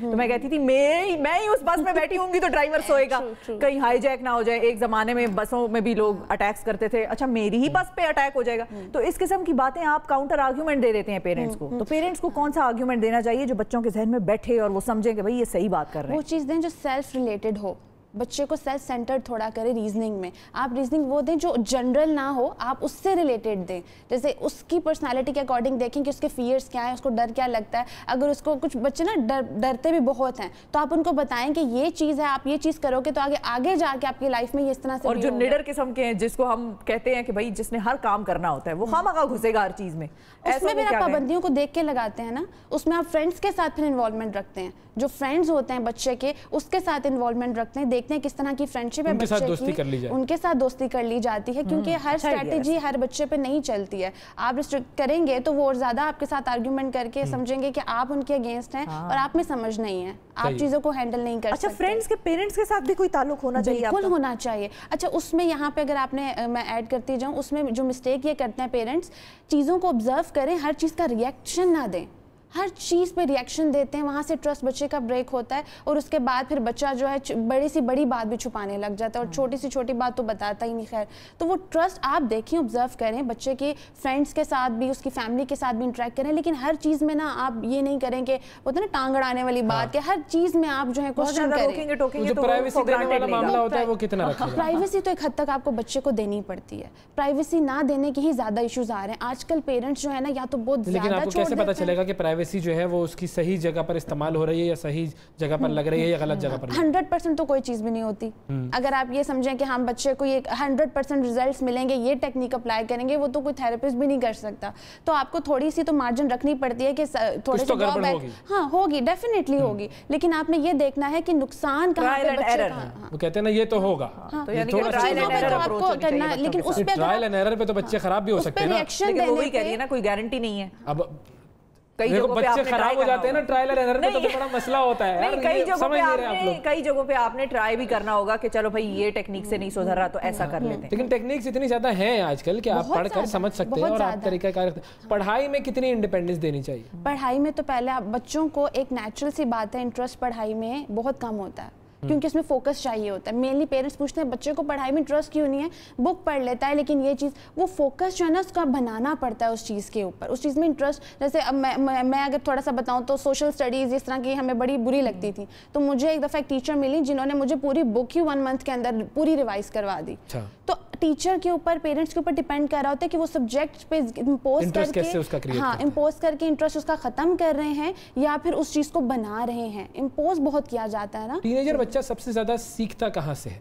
تو میں کہتی تھی میں ہی اس بس میں بیٹھی ہوں گی تو ڈرائیور سوئے گا, کہیں ہائی جیک نہ ہو جائے. ایک زمانے میں بسوں میں بھی لوگ اٹیکس کرتے تھے, اچھا میری ہی بس پہ اٹیک ہو جائے گا. تو اس قسم کی باتیں آپ کاؤنٹر آرگیومنٹ دے دیتے ہیں پیرنٹس کو, تو پیرنٹس کو کون سا آرگیومنٹ دینا چاہیے جو بچوں کے ذہن میں بیٹھے اور وہ سمجھیں کہ بھئی یہ صحیح بات کر رہے ہیں؟ وہ چیز دیں جو سیلف ریلیٹڈ ہو, بچے کو سیلف سینٹرڈ تھوڑا کرے ریزننگ میں. آپ ریزننگ وہ دیں جو جنرل نہ ہو, آپ اس سے ریلیٹڈ دیں. جیسے اس کی پرسنالٹی کے اکارڈنگ دیکھیں کہ اس کے فیئرس کیا ہیں, اس کو ڈر کیا لگتا ہے. اگر اس کو کچھ بچے نا ڈرتے بھی بہت ہیں تو آپ ان کو بتائیں کہ یہ چیز ہے, آپ یہ چیز کرو گے تو آگے جا کے آپ کی لائف میں یہ اس طرح سے. اور جو نڈر قسم کے ہیں جس کو ہم کہتے ہیں کہ بھائی جس نے ہر کام کرنا ہوتا ہے وہ خواہ گھسے گا ہر چیز میں, اس میں پھر آپ پابندیوں کو دیکھ کے لگاتے ہیں نا, اس میں آپ فرینڈس کے ساتھ پھر انوالومنٹ رکھتے ہیں. جو فرینڈز ہوتے ہیں بچے کے اس کے ساتھ انوالومنٹ رکھتے ہیں, دیکھتے ہیں کس طرح کی فرینڈشپ ہے بچے کی, ان کے ساتھ دوستی کر لی جاتی ہے. کیونکہ ہر اسٹریٹجی ہر بچے پہ نہیں چلتی ہے. آپ ریسٹرکٹ کریں گے تو وہ اور زیادہ آپ کے ساتھ آرگیومنٹ کر کے سمجھیں گے کہ آپ ان کے اگینسٹ ہیں اور آپ میں سمجھ نہیں ہے, آپ چیزوں کو ہینڈل نہیں کر سکتے. اچھا فرینڈس کے پیرنٹس کے ساتھ بھی کوئی تعلق ہونا چاہیے؟ بالکل ہونا چاہیے. اچھا اس میں یہاں پہ اگر آپ نے, میں ایڈ کرتی جاؤں, اس میں جو مسٹیک یہ کرتے ہیں پیرنٹس, چیزوں کو آبزرو کریں, ہر چیز کا ریئیکشن نہ دیں. ہر چیز پہ ریئیکشن دیتے ہیں, وہاں سے ٹرسٹ بچے کا بریک ہوتا ہے, اور اس کے بعد پھر بچہ جو ہے بڑی سی بڑی بات بھی چھپانے لگ جاتا ہے, اور چھوٹی سی چھوٹی بات تو بتاتا ہی نہیں. خیر تو وہ ٹرسٹ آپ دیکھیں, آبزرو کریں, بچے کے فرینڈس کے ساتھ بھی اس کی فیملی کے ساتھ بھی انٹریکٹ کریں, لیکن ہر چیز میں نا آپ یہ نہیں کریں کہ وہ تو نا ٹانگ اڑانے والی بات, کہ ہر چیز میں آپ جو ہے کوشچن کریں. پرائیویسی تو ایک حد تک آپ کو بچے کو دینی پڑتی ہے, پرائیویسی نہ دینے کے ہی زیادہ ایشوز آ رہے ہیں آج کل. پیرنٹس جو ہے نا یا تو بہت زیادہ, لیکن آپ کو کیسے پتا چلے گا کہ پرائیویسی جو ہے وہ اس کی صحیح جگہ پر استعمال ہو رہی ہے یا صحیح جگہ پر لگ رہی ہے یا غلط جگہ پر؟ 100% تو کوئی چیز بھی نہیں ہوتی. اگر آپ یہ سمجھیں کہ ہم بچے کو یہ 100% ریزلٹس ملیں گے, یہ ٹیکنیک اپلائی کریں گے, وہ تو کوئی تھراپسٹ بھی نہیں کر سکتا. تو آپ کو تھوڑی سی تو مارجن رکھنی پڑتی ہے کہ تھوڑے سے ڈرا بیک, ہاں ہوگی, ڈیفینیٹلی ہوگی, لیکن آپ نے یہ دیکھنا ہے کہ نقصان کہاں پہ بچے کا. وہ کہتے ہیں نا یہ تو ہوگا, لیکن اس پہ ٹرائل اینڈ ایرر پہ تو بچے خراب بھی ہو سکتے ہیں نا. لیکن وہ وہی کہہ رہی ہے نا, کوئی گارنٹی نہیں ہے. اب بچے خراب ہو جاتے ہیں نا ٹرائل اینڈ ایرر میں, تو بڑا مسئلہ ہوتا ہے. کئی جگہوں پہ آپ نے ٹرائی بھی کرنا ہوگا کہ چلو بھائی یہ ٹیکنیک سے نہیں سدھر رہا تو ایسا کر لیتے ہیں. لیکن ٹیکنیکس اتنی زیادہ ہیں آج کل کہ آپ پڑھ کر سمجھ سکتے ہیں اور آپ طریقہ کار. پڑھائی میں کتنی انڈیپینڈنس دینی چاہیے؟ پڑھائی میں تو پہلے آپ بچوں کو, ایک نیچرل سی بات ہے, انٹرسٹ پڑھائی میں بہت کم ہوتا ہے کیونکہ اس میں فوکس چاہیے ہوتا ہے. مینلی پیرنٹس پوچھتے ہیں بچے کو پڑھائی میں انٹرسٹ کیوں نہیں ہے, بک پڑھ لیتا ہے, لیکن یہ چیز وہ فوکس جو ہے نا اس کا بنانا پڑتا ہے اس چیز کے اوپر, اس چیز میں انٹرسٹ. جیسے اب میں اگر تھوڑا سا بتاؤں تو سوشل اسٹڈیز اس طرح کی ہمیں بڑی بری لگتی تھی, تو مجھے ایک دفعہ ایک ٹیچر ملی جنہوں نے مجھے پوری بک ہی 1 منتھ کے اندر پوری ریوائز کروا دی. تو ٹیچر کے اوپر, پیرنٹس کے اوپر ڈیپینڈ کر رہا ہوتا ہے کہ وہ سبجیکٹ پہ امپوز کر کے انٹرسٹ اس کا ختم کر رہے ہیں یا پھر اس چیز کو بنا رہے ہیں. امپوز بہت کیا جاتا ہے نا. ٹین ایجر بچہ سب سے زیادہ سیکھتا کہاں سے ہے؟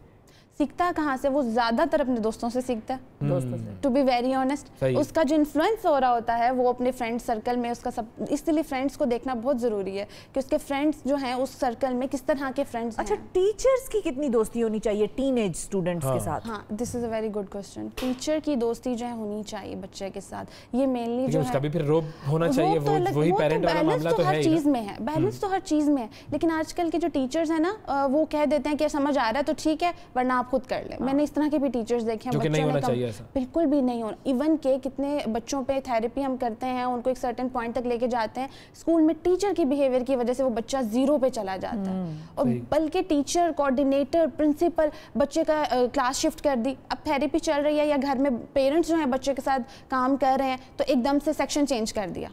سیکھتا کہاں سے؟ وہ زیادہ تر اپنے دوستوں سے سیکھتا ہے, دوستوں سے, ٹو بی ویری آنیسٹ. اس کا جو انفلوئنس ہو رہا ہوتا ہے وہ اپنے فرینڈ سرکل میں, اس کا سب, اس لیے فرینڈس کو دیکھنا بہت ضروری ہے کہ اس کے فرینڈس جو ہیں اس سرکل میں کس طرح کے فرینڈس ہیں. اچھا ٹیچرز کی کتنی دوستی ہونی چاہیے ٹین ایج اسٹوڈنٹس کے ساتھ؟ ہاں this is a very good question. Teacher کی دوستی جو ہے ہونی چاہیے بچے کے ساتھ, یہ مینلی جو ہے اس کا بھی پھر روب ہونا چاہیے, وہی پیرنٹ والا معاملہ تو ہے. ہر چیز میں ہے بیلنس, تو ہر چیز میں ہے. لیکن آج کل کے جو ٹیچرز ہیں نا وہ کہہ دیتے ہیں کہ سمجھ آ رہا ہے تو ٹھیک ہے ورنہ آپ خود کر لیں. میں نے اس طرح کے بھی ٹیچرز دیکھے ہیں, بچوں نے بالکل بھی نہیں ہونا. ایون کہ کتنے بچوں پہ تھراپی ہم کرتے ہیں, ان کو ایک سرٹن پوائنٹ تک لے کے جاتے ہیں, اسکول میں ٹیچر کی بیہیویئر کی وجہ سے وہ بچہ 0 پہ چلا جاتا ہے, اور بلکہ ٹیچر, کوآرڈینیٹر, پرنسپل بچے کا کلاس شفٹ کر دی. اب تھراپی چل رہی ہے یا گھر میں پیرنٹس جو ہیں بچے کے ساتھ کام کر رہے ہیں تو ایک دم سے سیکشن چینج کر دیا.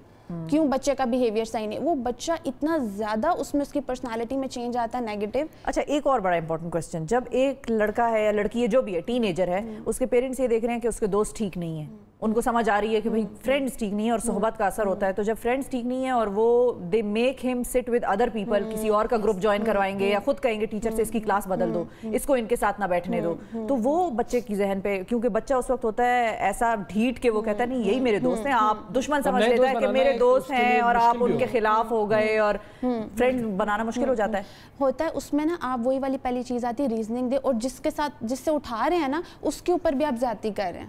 کیوں؟ بچے کا بیہیویئر صحیح نہیں. وہ بچہ اتنا زیادہ اس میں اس کی پرسنالٹی میں چینج آتا ہے نیگیٹو. اچھا ایک اور بڑا امپورٹنٹ کوسچن, جب ایک لڑکا ہے یا لڑکی ہے جو بھی ہے ٹین ایجر ہے, اس کے پیرنٹس یہ دیکھ رہے ہیں کہ اس کے دوست ٹھیک نہیں ہیں, ان کو سمجھ آ رہی ہے کہ بھائی فرینڈس ٹھیک نہیں ہے اور صحبت کا اثر ہوتا ہے, تو جب فرینڈس ٹھیک نہیں ہیں اور وہ دے میک ہم سٹ ود ادر پیپل, کسی اور کا گروپ جوائن کروائیں گے یا خود کہیں گے ٹیچر سے اس کی کلاس بدل دو, اس کو ان کے ساتھ نہ بیٹھنے دو, تو وہ بچے کی ذہن پہ, کیونکہ بچہ اس وقت ہوتا ہے ایسا ڈھیٹ کہ وہ کہتا ہے نہیں یہی میرے دوست ہیں, آپ دشمن سمجھ لیتا ہے کہ میرے دوست ہیں اور آپ ان کے خلاف ہو گئے, اور فرینڈ بنانا مشکل ہو جاتا ہے. اس میں نا آپ وہی والی پہلی چیز آتی ہے ریزننگ دے, اور جس کے ساتھ جس سے اٹھا رہے ہیں نا اس کے اوپر بھی آپ زیادتی کر رہے ہیں,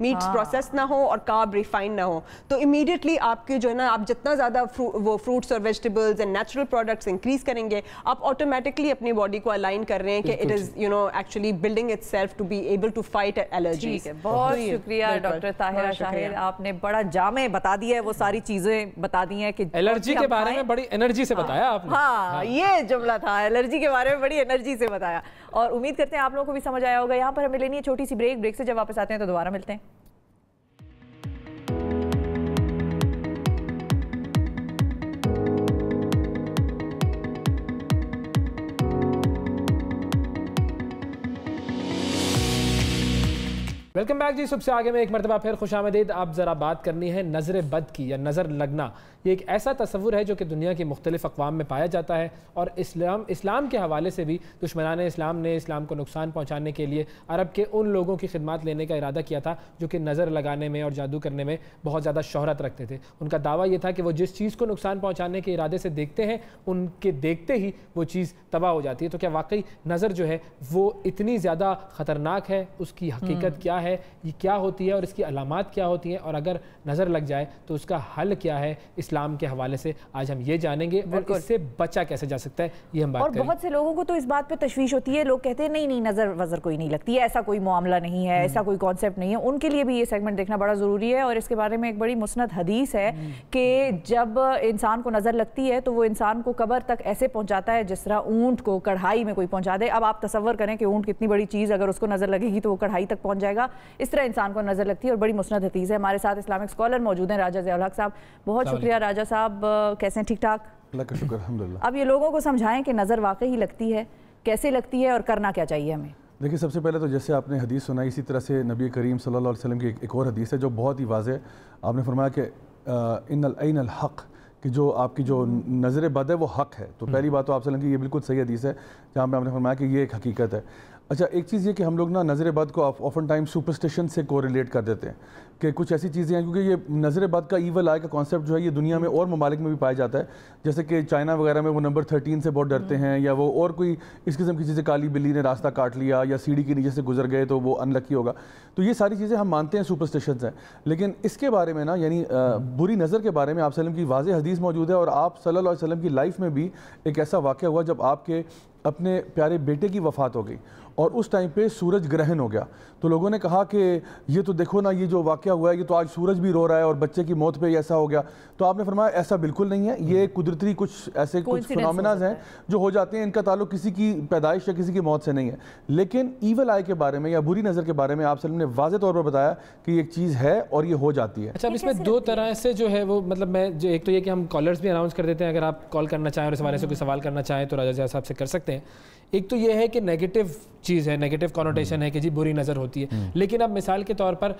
میٹس پروسیس نہ ہو اور کارب ریفائن نہ ہو, تو امیڈیٹلی آپ کے جو ہے نا, آپ جتنا زیادہ وہ فروٹس اور vegetables and natural products increase کریں گے, آپ آٹومیٹکلی اپنی باڈی کو الائن کر رہے ہیں کہ it is you know actually building itself to be able to fight allergies. بہت شکریہ ڈاکٹر طاہرہ شاہد, آپ نے بڑا جامع بتا دیا ہے, وہ ساری چیزیں بتا دی ہیں کہ الرجی کے بارے میں بڑی انرجی سے بتایا آپ نے. ہاں یہ جملہ تھا, الرجی کے بارے میں بڑی انرجی سے بتایا, اور امید کرتے ہیں آپ لوگوں کو بھی سمجھ آیا ہوگا. یہاں پر ہمیں لینی ہے چھوٹی سی بریک سے جب واپس آتے ہیں تو دوبارہ ملتے ہیں. ویلکم بیک جی. صبح سے آگے میں ایک مرتبہ پھر خوش آمدید. اب ذرا بات کرنی ہے نظر بد کی یا نظر لگنا. یہ ایک ایسا تصور ہے جو کہ دنیا کی مختلف اقوام میں پایا جاتا ہے, اور اسلام کے حوالے سے بھی دشمنان اسلام نے اسلام کو نقصان پہنچانے کے لیے عرب کے ان لوگوں کی خدمات لینے کا ارادہ کیا تھا جو کہ نظر لگانے میں اور جادو کرنے میں بہت زیادہ شہرت رکھتے تھے. ان کا دعویٰ یہ تھا کہ وہ جس چیز کو نقصان پہنچانے کے ارادے سے دیکھتے ہیں, ان کے دیکھتے ہی وہ چیز تباہ ہو جاتی ہے. تو کیا واقعی نظر جو ہے وہ اتنی زیادہ خطرناک ہے؟ اس کی حقیقت کیا ہے, یہ کیا ہوتی ہے اور اس کی علامات کیا ہوتی ہیں, اور اگر نظر لگ جائے تو اس کا حل کیا ہے اسلام کے حوالے سے, آج ہم یہ جانیں گے. اور اس سے بچا کیسے جا سکتا ہے یہ ہم بات کریں. اور بہت سے لوگوں کو تو اس بات پہ تشویش ہوتی ہے, لوگ کہتے ہیں نہیں نظر وظر کوئی نہیں لگتی ہے, ایسا کوئی معاملہ نہیں ہے, ایسا کوئی کانسیپٹ نہیں ہے. ان کے لیے بھی یہ سیگمنٹ دیکھنا بڑا ضروری ہے, اور اس کے بارے میں ایک بڑی مسند حدیث ہے کہ جب انسان کو نظر لگتی ہے تو وہ انسان کو قبر تک ایسے پہنچاتا ہے جس طرح اونٹ کو کڑھائی میں کوئی پہنچا دے. اب آپ تصور کریں کہ اونٹ کتنی بڑی چیز, اگر اس کو نظر لگے گی تو وہ کڑھائی تک پہنچ جائے گا. اس طرح انسان کو نظر لگتی ہے, اور بڑی مسند حدیث ہے. ہمارے ساتھ اسلامک اسکالر موجود ہیں راجہ ضیاء الحق صاحب. بہت شکریہ راجہ صاحب, کیسے ہیں؟ ٹھیک ٹھاک, اللہ کا شکر, الحمدللہ. اب یہ لوگوں کو سمجھائیں کہ نظر واقعی لگتی ہے, کیسے لگتی ہے, اور کرنا کیا چاہیے ہمیں. دیکھیے, سب سے پہلے تو جیسے آپ نے حدیث سنائی, اسی طرح سے نبی کریم صلی اللہ علیہ وسلم کی ایک اور حدیث ہے جو بہت ہی واضح ہے. آپ نے فرمایا کہ ان العین الحق, کہ جو آپ کی جو نظر بد ہے وہ حق ہے. تو پہلی بات تو آپ سے کی یہ بالکل صحیح حدیث ہے جہاں پہ آپ نے فرمایا کہ یہ ایک حقیقت ہے. اچھا, ایک چیز یہ کہ ہم لوگ نا نظر بد کو آفن ٹائم سپرسٹیشن سے کوریلیٹ کر دیتے ہیں کہ کچھ ایسی چیزیں ہیں, کیونکہ یہ نظر بد کا ایول آئی کا کانسیپٹ جو ہے یہ دنیا میں اور ممالک میں بھی پایا جاتا ہے. جیسے کہ چائنا وغیرہ میں وہ نمبر 13 سے بہت ڈرتے ہیں, یا وہ اور کوئی اس قسم کی چیزیں, کالی بلی نے راستہ کاٹ لیا یا سیڑھی کے نیچے سے گزر گئے تو وہ انلکی ہوگا. تو یہ ساری چیزیں ہم مانتے ہیں سپرسٹیشنز ہیں. لیکن اس کے بارے میں نا, یعنی بری نظر کے بارے میں آپ صلی اللہ علیہ وسلم کی واضح حدیث موجود ہے, اور آپ صلی اللہ علیہ وسلم کی لائف میں بھی ایک ایسا واقعہ ہوا جب آپ کے اپنے پیارے بیٹے کی وفات ہو گئی, اور اس ٹائم پہ سورج گرہن ہو گیا. تو لوگوں نے کہا کہ یہ تو دیکھو نا, یہ جو واقعہ ہوا ہے یہ تو آج سورج بھی رو رہا ہے اور بچے کی موت پہ ایسا ہو گیا. تو آپ نے فرمایا ایسا بالکل نہیں ہے, یہ قدرتی کچھ ایسے کچھ فنومیناز ہیں جو ہو جاتے ہیں, ان کا تعلق کسی کی پیدائش یا کسی کی موت سے نہیں ہے. لیکن ایول آئی کے بارے میں یا بری نظر کے بارے میں آپ صلی اللہ علیہ وسلم نے واضح طور پر بتایا کہ یہ ایک چیز ہے اور یہ ہو جاتی ہے. اچھا, اب اس میں دو طرح سے جو ہے وہ, مطلب میں جو ایک تو یہ کہ ہم کالرز بھی اناؤنس کر دیتے ہیں, اگر آپ کال کرنا چاہیں اور اس حوالے سے کوئی سوال کرنا چاہیں تو راجہ ضیاء صاحب سے کر سکتے ہیں. ایک تو یہ ہے کہ نیگیٹو چیز ہے, نیگیٹو کانوٹیشن ہے کہ جی بری نظر ہوتی ہے. لیکن اب مثال کے طور پر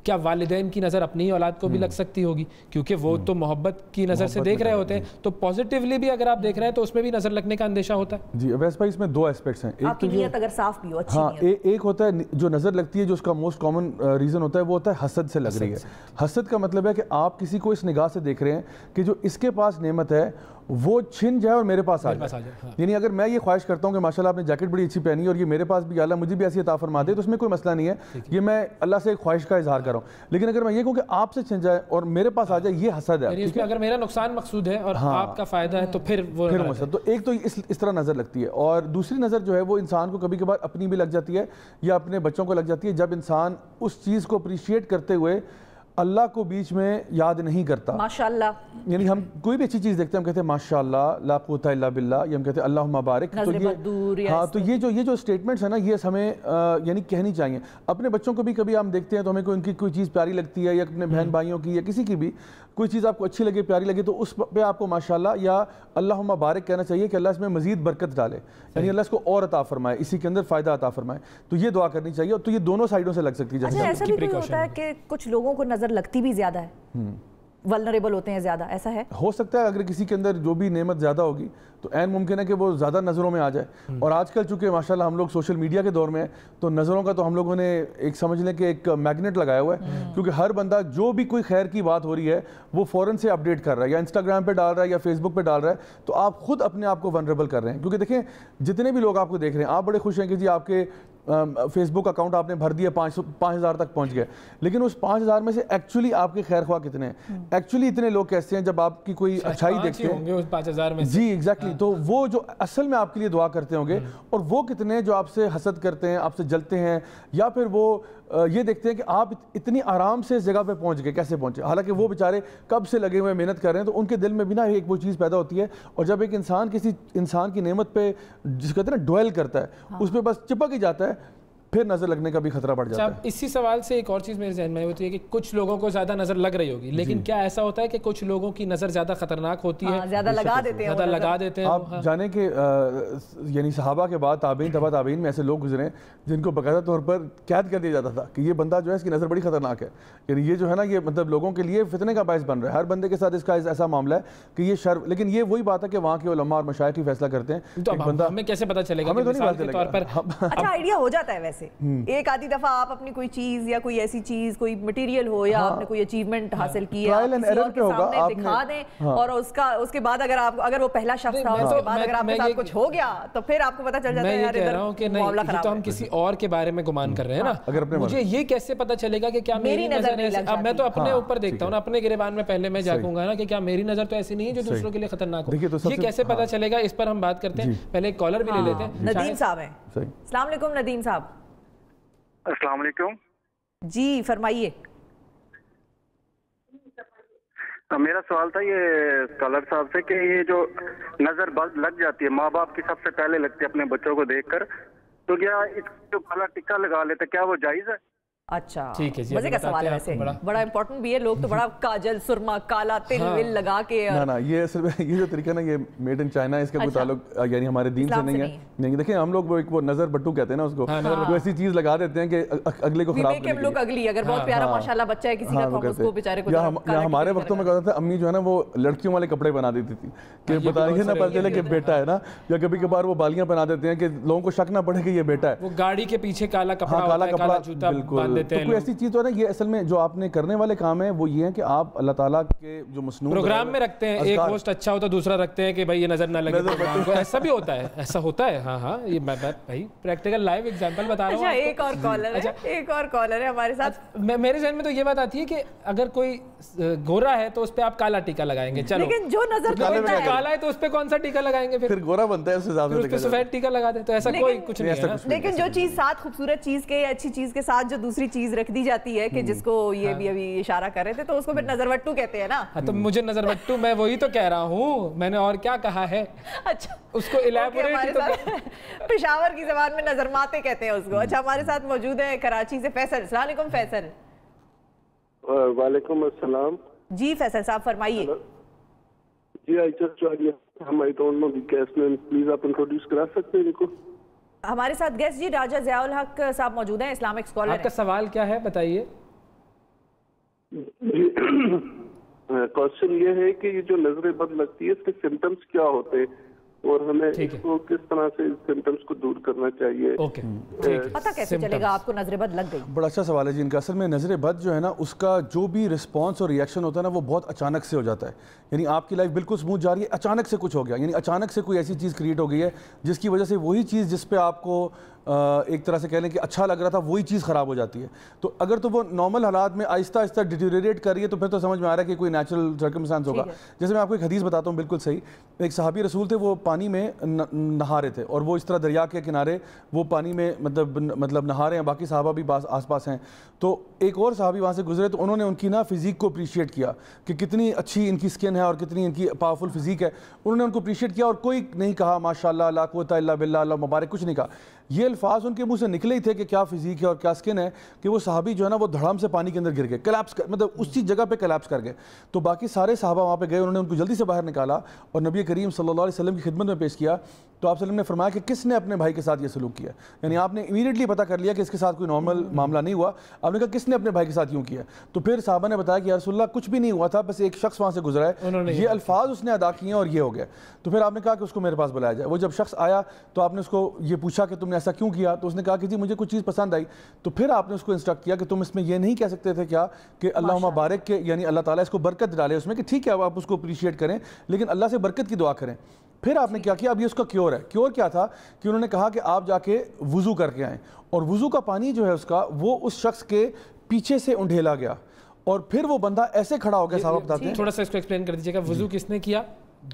کیا والدین کی نظر اپنی اولاد کو بھی لگ سکتی ہوگی, کیونکہ وہ تو محبت کی نظر سے دیکھ رہے ہوتے ہیں, تو پازیٹیولی بھی اگر آپ دیکھ رہے ہیں تو اس میں بھی نظر لگنے کا اندیشہ ہوتا ہے. جی ویس بھائی, اس میں دو ایسپیکٹس ہیں. آپ کی نیت اگر صاف بھی ہو, اچھی نیت. ایک ہوتا ہے جو نظر لگتی ہے, جو اس کا موسٹ کامن ریزن ہوتا ہے وہ ہوتا ہے حسد سے لگ رہی ہے. حسد کا مطلب ہے کہ آپ کسی کو اس نگاہ سے دیکھ رہے ہیں کہ جو اس کے پاس نعمت ہے وہ چھن جائے اور میرے پاس آ جائے. یعنی اگر میں یہ خواہش کرتا ہوں کہ ماشاءاللہ آپ نے جیکٹ بڑی اچھی پہنی اور یہ میرے پاس بھی اللہ مجھے بھی ایسی عطا فرما دے, تو اس میں کوئی مسئلہ نہیں ہے, یہ میں اللہ سے ایک خواہش کا اظہار کر رہا ہوں. لیکن اگر میں یہ کہوں کہ آپ سے چھن جائے اور میرے پاس آ جائے, یہ حسد ہے. اس میں اگر میرا نقصان مقصود ہے اور آپ کا فائدہ ہے تو پھر وہ مسئلہ. تو ایک تو اس طرح نظر لگتی ہے, اور دوسری نظر جو ہے وہ انسان کو کبھی کبھار اپنی بھی لگ جاتی ہے یا اپنے بچوں کو لگ جاتی ہے, جب انسان اس چیز کو اپریشیٹ کرتے ہوئے اللہ کو بیچ میں یاد نہیں کرتا. ماشاءاللہ, یعنی ہم کوئی بھی اچھی چیز دیکھتے ہیں ہم کہتے ہیں ماشاءاللہ لا قوت الا باللہ, یا ہم کہتے ہیں اللہم بارک. تو یہ جو سٹیٹمنٹس ہیں نا, یہ ہمیں یعنی کہنی چاہیے. اپنے بچوں کو بھی کبھی ہم دیکھتے ہیں تو ہمیں ان کی کوئی چیز پیاری لگتی ہے, یا اپنے بہن بھائیوں کی یا کسی کی بھی کوئی چیز آپ کو اچھی لگے, پیاری لگے, تو اس پہ آپ کو ماشاءاللہ یا اللہم بارک کہنا چاہیے کہ اللہ اس میں مزید برکت ڈالے, یعنی اللہ اس کو اور عطا فرمائے, اسی کے اندر فائدہ عطا فرمائے. تو یہ دعا کرنی چاہیے, اور تو یہ دونوں سائیڈوں سے لگ سکتی ہے. اچھا, ایسا بھی ہوتا ہے کہ کچھ لوگوں کو نظر لگتی بھی زیادہ ہے, ولنریبل ہوتے ہیں زیادہ, ایسا ہے؟ ہو سکتا ہے, اگر کسی کے اندر جو بھی نعمت زیادہ ہوگی تو عین ممکن ہے کہ وہ زیادہ نظروں میں آ جائے. اور آج کل چونکہ ماشاءاللہ ہم لوگ سوشل میڈیا کے دور میں ہیں, تو نظروں کا تو ہم لوگوں نے ایک سمجھ لیں کہ ایک میگنیٹ لگایا ہوا ہے, کیونکہ ہر بندہ جو بھی کوئی خیر کی بات ہو رہی ہے وہ فوراً سے اپڈیٹ کر رہا ہے, یا انسٹاگرام پہ ڈال رہا ہے یا فیس بک پہ ڈال رہا ہے. تو آپ خود اپنے آپ کو ونریبل کر رہے ہیں, کیونکہ دیکھیں جتنے بھی لوگ آپ کو دیکھ رہے ہیں, آپ بڑے خوش ہیں کہ جی آپ کے فیس بک اکاؤنٹ آپ نے بھر دیا 5,000 تک پہنچ گئے, لیکن اس 5,000 میں سے ایکچولی آپ کے خیر خواہ کتنے ہیں, ایکچولی اتنے لوگ کیسے ہیں جب آپ کی کوئی اچھائی دیکھتے ہیں 5,000 میں, جی ایگزیکٹلی, تو وہ جو اصل میں آپ کے لیے دعا کرتے ہوں گے, اور وہ کتنے جو آپ سے حسد کرتے ہیں, آپ سے جلتے ہیں, یا پھر وہ یہ دیکھتے ہیں کہ آپ اتنی آرام سے اس جگہ پہ پہنچ گئے, کیسے پہنچے, حالانکہ وہ بیچارے کب سے لگے ہوئے محنت کر رہے ہیں, تو ان کے دل میں بھی نا ایک وہ چیز پیدا ہوتی ہے. اور جب ایک انسان کسی انسان کی نعمت پہ جس کہتے ہیں نا ڈویل کرتا ہے, اس پہ بس چپک ہی جاتا ہے, پھر نظر لگنے کا بھی خطرہ بڑھ جاتا ہے. اسی سوال سے ایک اور چیز میرے ذہن میں ہوتی ہے کہ کچھ لوگوں کو زیادہ نظر لگ رہی ہوگی, لیکن کیا ایسا ہوتا ہے کہ کچھ لوگوں کی نظر زیادہ خطرناک ہوتی ہے, زیادہ لگا دیتے ہیں, آپ جانیں کہ یعنی صحابہ کے بعد تابعین تبع تابعین میں ایسے لوگ گزرے جن کو باقاعدہ طور پر قید کر دیا جاتا تھا کہ یہ بندہ جو ہے اس کی نظر بڑی خطرناک ہے, یعنی یہ جو ہے نا یہ مطلب لوگوں کے لیے فتنے کا باعث بن رہا ہے. ہر بندے کے ساتھ اس کا ایسا معاملہ ہے کہ یہ شر, لیکن یہ وہی بات ہے کہ وہاں کے علماء اور مشائخ ہی فیصلہ کرتے ہیں. تو ہمیں کیسے پتہ چلے گا, ہمیں تو نہیں پتہ چلے گا. اچھا آئیڈیا ہو جاتا ہے ویسے, ایک آدھی دفعہ آپ اپنی کوئی چیز یا کوئی ایسی چیز, کوئی مٹیریل ہو یا آپ نے کوئی اچیومنٹ حاصل کی ہے, آپ کسی اور کے سامنے دکھا دیں, اور اس کے بعد اگر وہ پہلا شخص تھا, اس کے بعد اگر آپ کے ساتھ کچھ ہو گیا تو پھر آپ کو پتہ چل جاتا ہے یار ادھر تو ہم کسی اور کے بارے میں گمان کر رہے ہیں نا. مجھے یہ کیسے پتہ چلے گا کہ کیا میری نظر ہے, اب میں تو اپنے اوپر دیکھتا ہوں نا, اپنے گریبان میں پہلے میں جھانکوں گا نا کہ کیا میری نظر تو ایسی نہیں ہے جو دوسروں کے لیے خطرناک ہو. یہ کیسے پتہ چلے گا, اس پر ہم بات کرتے ہیں. پہلے ایک کالر بھی لے لیتے ہیں. ندیم صاحب ہیں. السلام علیکم ندیم صاحب. السلام علیکم. جی فرمائیے. میرا سوال تھا یہ کالر صاحب سے کہ یہ جو نظر لگ جاتی ہے ماں باپ کی سب سے پہلے لگتی ہے اپنے بچوں کو دیکھ کر, تو کیا اس جو کالا ٹکا لگا لیتے کیا وہ جائز ہے؟ اچھا مزے کا سوال ہے ویسے, بڑا امپورٹنٹ بھی ہے. لوگ تو بڑا کاجل سرما کالا تل ول لگا کے, نا یہ اصل میں یہ جو طریقہ نا یہ میڈ ان چائنا ہے, اس کا کوئی تعلق یعنی ہمارے دین سے نہیں ہے. نہیں دیکھیں ہم لوگ وہ نظر بٹو کہتے ہیں نا اس کو, وہ ایسی چیز لگا دیتے ہیں کہ اگلے کو خراب کرنے کے لیے. اگلی اگر بہت پیارا ماشاءاللہ بچہ ہے کسی کا تو اس کو بیچارے کو, یا ہمارے وقتوں میں کہتا تھا امی جو ہے نا وہ لڑکیوں والے کپڑے بنا دیتی تھی کہ بتا رہی ہے نا پتہ چلے کہ بیٹا ہے نا, یا کبھی کبھار وہ بالیاں بنا دیتے ہیں کہ لوگوں کو شک نہ پڑے کہ یہ بیٹا ہے. وہ گاڑی کے پیچھے کالا کپڑا ہوتا ہے, کالا جوتا باندھ دیتے ہیں. کوئی ایسی چیز تو ہے نا, یہ اصل میں جو آپ نے کرنے والے کام ہیں وہ یہ ہیں کہ آپ اللہ تعالیٰ کے جو مصنوع پروگرام میں رکھتے ہیں, ایک ہوسٹ اچھا ہوتا ہے دوسرا رکھتے ہیں کہ بھائی یہ نظر نہ لگے, ایسا بھی ہوتا ہے, ایسا ہوتا ہے. ہاں یہ میں بھائی پریکٹیکل لائیو ایگزامپل بتا رہا ہوں. ایک اور کالر ہے ہمارے ساتھ. میرے ذہن میں تو یہ بات آتی ہے کہ اگر کوئی گورا ہے تو اس پہ آپ کالا ٹیکا لگائیں گے, چلو, لیکن جو نظر کالا ہے تو اس پہ کون سا ٹیکا لگائیں گے, پھر گورا بنتا ہے اس سے زیادہ, اس پہ سفید ٹیکا لگا دیں, تو ایسا کوئی کچھ نہیں ہے. لیکن جو چیز ساتھ خوبصورت چیز کے, اچھی چیز کے ساتھ جو دوسری چیز رکھ دی جاتی ہے کہ جس کو یہ بھی ابھی اشارہ کر رہے تھے, تو اس کو پھر نظر وٹو کہتے ہیں نا. تو مجھے نظر وٹو, میں وہی تو کہہ رہا ہوں, میں نے اور کیا کہا ہے. اچھا اس کو الیبوریٹ, پشاور کی زبان میں نظر ماتے کہتے ہیں اس کو. اچھا ہمارے ساتھ موجود ہے کراچی سے فیصل. السلام علیکم فیصل. وعلیکم السلام. جی فیصل صاحب فرمائیے. جی I don't know the guest name. Please آپ انٹروڈیوس کرا سکتے ہیں ان کو. ہمارے ساتھ گیسٹ جی راجہ ضیاء الحق صاحب موجود ہیں, اسلامک اسکالر. آپ کا سوال کیا ہے بتائیے. کوشچن یہ ہے کہ یہ جو نظر بد لگتی ہے اس کے سمٹمز کیا ہوتے ہیں اور ہمیں اس کو کس طرح سے سمٹمز کو دور کرنا چاہیے. پتہ کیسے چلے گا آپ کو نظر بد لگ گئی؟ بڑا اچھا سوال ہے جی ان کا. اصل میں نظر بد جو ہے نا اس کا جو بھی رسپانس اور ریئیکشن ہوتا ہے نا وہ بہت اچانک سے ہو جاتا ہے. یعنی آپ کی لائف بالکل سموتھ جا رہی ہے, اچانک سے کچھ ہو گیا, یعنی اچانک سے کوئی ایسی چیز کریٹ ہو گئی ہے جس کی وجہ سے وہی چیز جس پہ آپ کو ایک طرح سے کہہ لیں کہ اچھا لگ رہا تھا وہی چیز خراب ہو جاتی ہے. تو اگر تو وہ نارمل حالات میں آہستہ آہستہ ڈیٹیریٹ کر رہی ہے تو پھر تو سمجھ میں آ رہا ہے کہ کوئی نیچرل سرکمسٹانس ہوگا. جیسے میں آپ کو ایک حدیث بتاتا ہوں بالکل صحیح. ایک صحابی رسول تھے, وہ پانی میں نہا رہے تھے اور وہ اس طرح دریا کے کنارے وہ پانی میں مطلب نہا رہے ہیں, باقی صحابہ بھی آس پاس ہیں. تو ایک اور صحابی وہاں سے گزرے تو انہوں نے ان کی نا فزیک کو اپریشیٹ کیا کہ کتنی اچھی ان کی سکن ہے اور کتنی ان کی پاورفل فزیک ہے. انہوں نے ان کو اپریشیٹ کیا اور کوئی نہیں کہا ماشاءاللہ لا قوت الا باللہ اللہ مبارک, کچھ نہیں کہا. یہ الفاظ ان کے منہ سے نکلے ہی تھے کہ کیا فزیک ہے اور کیا سکن ہے کہ وہ صحابی جو ہے نا وہ دھڑام سے پانی کے اندر گر گئے, کلیپس مطلب اسی جگہ پہ کلیپس کر گئے. تو باقی سارے صحابہ وہاں پہ گئے, انہوں نے ان کو جلدی سے باہر نکالا اور نبی کریم صلی اللہ علیہ وسلم کی خدمت میں پیش کیا. تو آپ صلی اللہ علیہ وسلم نے فرمایا کہ کس نے اپنے بھائی کے ساتھ یہ سلوک کیا, یعنی آپ نے امیڈیٹلی پتہ کر لیا کہ اس کے ساتھ کوئی نارمل معاملہ نہیں ہوا. آپ نے کہا کس نے اپنے بھائی کے ساتھ یوں کیا. تو پھر صحابہ نے بتایا کہ یا رسول اللہ کچھ بھی نہیں ہوا تھا, بس ایک شخص وہاں سے گزرا ہے, یہ الفاظ اس نے ادا کیے اور یہ ہو گیا. تو پھر آپ نے کہا کہ اس کو میرے پاس بلایا جائے. وہ جب شخص آیا تو آپ نے اس کو یہ پوچھا کہ تم نے ایسا کیوں کیا. تو اس نے کہا کہ جی مجھے کچھ چیز پسند آئی. تو پھر آپ نے اس کو انسٹرکٹ کیا کہ تم اس میں یہ نہیں کہہ سکتے تھے کیا کہ اللہم بارک کے, یعنی اللہ تعالیٰ اس کو برکت ڈالے اس میں, کہ ٹھیک ہے آپ اس کو اپریشیٹ کریں لیکن اللہ سے برکت کی دعا کریں. پھر آپ نے کیا کیا؟ اب یہ اس کا کیور ہے. کیور کیا تھا کہ انہوں نے کہا کہ آپ جا کے وضو کر کے آئیں, اور وضو کا پانی جو ہے اس کا وہ اس شخص کے پیچھے سے انڈھیلا گیا, اور پھر وہ بندہ ایسے کھڑا ہو گیا. صاحب بتاتے ہیں, تھوڑا سا اس کو ایکسپلین کر دیجیے گا. وضو کس نے کیا؟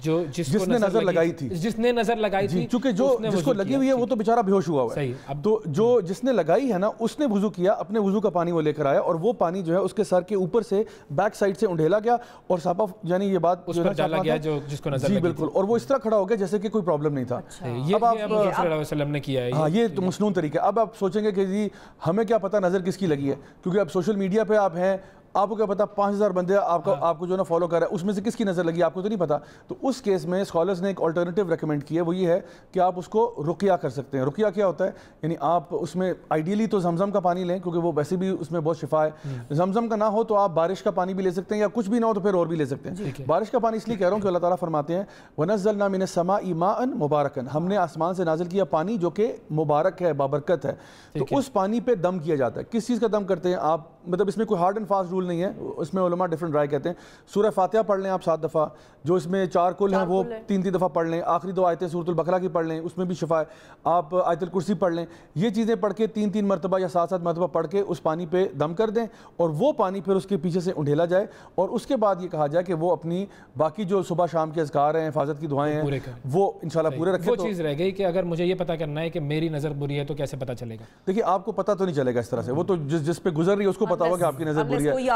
جس نے نظر لگائی تھی, جس نے نظر لگائی تھی, چونکہ جس کو لگی ہوئی ہے وہ تو بیچارہ بے ہوش ہوا ہوا ہے, تو جس نے لگائی ہے نا اس نے وضو کیا, اپنے وضو کا پانی وہ لے کر آیا, اور وہ پانی جو ہے اس کے سر کے اوپر سے بیک سائڈ سے انڈھیلا گیا, اور صاحب یعنی یہ بات اس پر ڈالا گیا جس کو نظر لگی. جی بالکل, اور وہ اس طرح کھڑا ہو گیا جیسے کہ کوئی پرابلم نہیں تھا. اب آپ صلی اللہ علیہ وسلم نے کیا ہے, ہاں یہ تو مسنون طریقہ. اب آپ سوچیں گے کہ جی ہمیں کیا پتہ نظر کس کی لگی ہے, کیونکہ اب سوشل میڈیا پہ آپ ہیں, آپ کو کیا پتا 5000 بندے آپ کو جو نا فالو کر رہا ہے, اس میں سے کس کی نظر لگی آپ کو تو نہیں پتا. تو اس کیس میں اسکالرز نے ایک آلٹرنیٹیو ریکمینڈ کی ہے, وہ یہ ہے کہ آپ اس کو رقیہ کر سکتے ہیں. رقیہ کیا ہوتا ہے؟ یعنی آپ اس میں آئیڈیلی تو زمزم کا پانی لیں, کیونکہ وہ ویسے بھی اس میں بہت شفا ہے. زمزم کا نہ ہو تو آپ بارش کا پانی بھی لے سکتے ہیں, یا کچھ بھی نہ ہو تو پھر اور بھی لے سکتے ہیں. بارش کا پانی اس لیے کہہ رہا ہوں کہ اللہ تعالیٰ فرماتے ہیں وَنَزَّلْنَا مِنَ السَّمَاءِ مَاءً مُبَارَكًا, ہم نے آسمان سے نازل کیا پانی جو کہ مبارک ہے, بابرکت ہے. تو اس پانی پہ دم کیا جاتا ہے. کس چیز کا دم کرتے ہیں آپ؟ مطلب اس میں کوئی ہارڈ اینڈ فاسٹ رول نہیں ہے, اس میں علماء ڈیفرنٹ رائے کہتے ہیں. سورہ فاتحہ پڑھ لیں آپ 7 دفعہ, جو اس میں 4 کل ہیں وہ 3 دفعہ پڑھ لیں, آخری 2 آیتیں سورۃ البقرہ کی پڑھ لیں, اس میں بھی شفا ہے. آپ آیت الکرسی پڑھ لیں. یہ چیزیں پڑھ کے 3 مرتبہ یا 7 مرتبہ پڑھ کے اس پانی پہ دم کر دیں, اور وہ پانی پھر اس کے پیچھے سے انڈھیلا جائے, اور اس کے بعد یہ کہا جائے کہ وہ اپنی باقی جو صبح شام کے اذکار ہیں, حفاظت کی دعائیں ہیں, وہ انشاءاللہ پورے رکھیں. وہ چیز رہ گئی کہ اگر مجھے یہ پتہ کرنا ہے کہ میری نظر بری ہے تو کیسے پتہ چلے گا؟ دیکھیے آپ کو پتہ تو نہیں چلے گا اس طرح سے, وہ تو جس پہ گزر رہی ہے اس کو پتا ہوگا کہ آپ کی نظر بری ہے,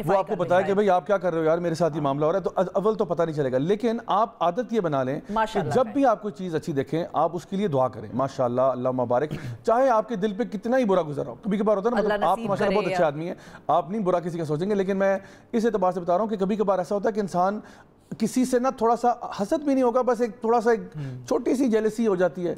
وہ آپ کو بتایا کہ بھئی آپ کیا کر رہے ہو یار, میرے ساتھ یہ معاملہ ہو رہا ہے, تو اول تو پتہ نہیں چلے گا. لیکن آپ عادت یہ بنا لیں کہ جب بھی آپ کوئی چیز اچھی دیکھیں آپ اس کے لیے دعا کریں, ماشاءاللہ اللہ مبارک, چاہے آپ کے دل پہ کتنا ہی برا گزر رہا ہو. کبھی کبھار ہوتا ہے نا, مطلب آپ ماشاءاللہ بہت اچھے آدمی ہیں, آپ نہیں برا کسی کا سوچیں گے, لیکن میں اس اعتبار سے بتا رہا ہوں کہ کبھی کبھار ایسا ہوتا ہے کہ انسان کسی سے نا تھوڑا سا حسد بھی نہیں ہوگا, بس ایک تھوڑا سا ایک چھوٹی سی جیلسی ہو جاتی ہے,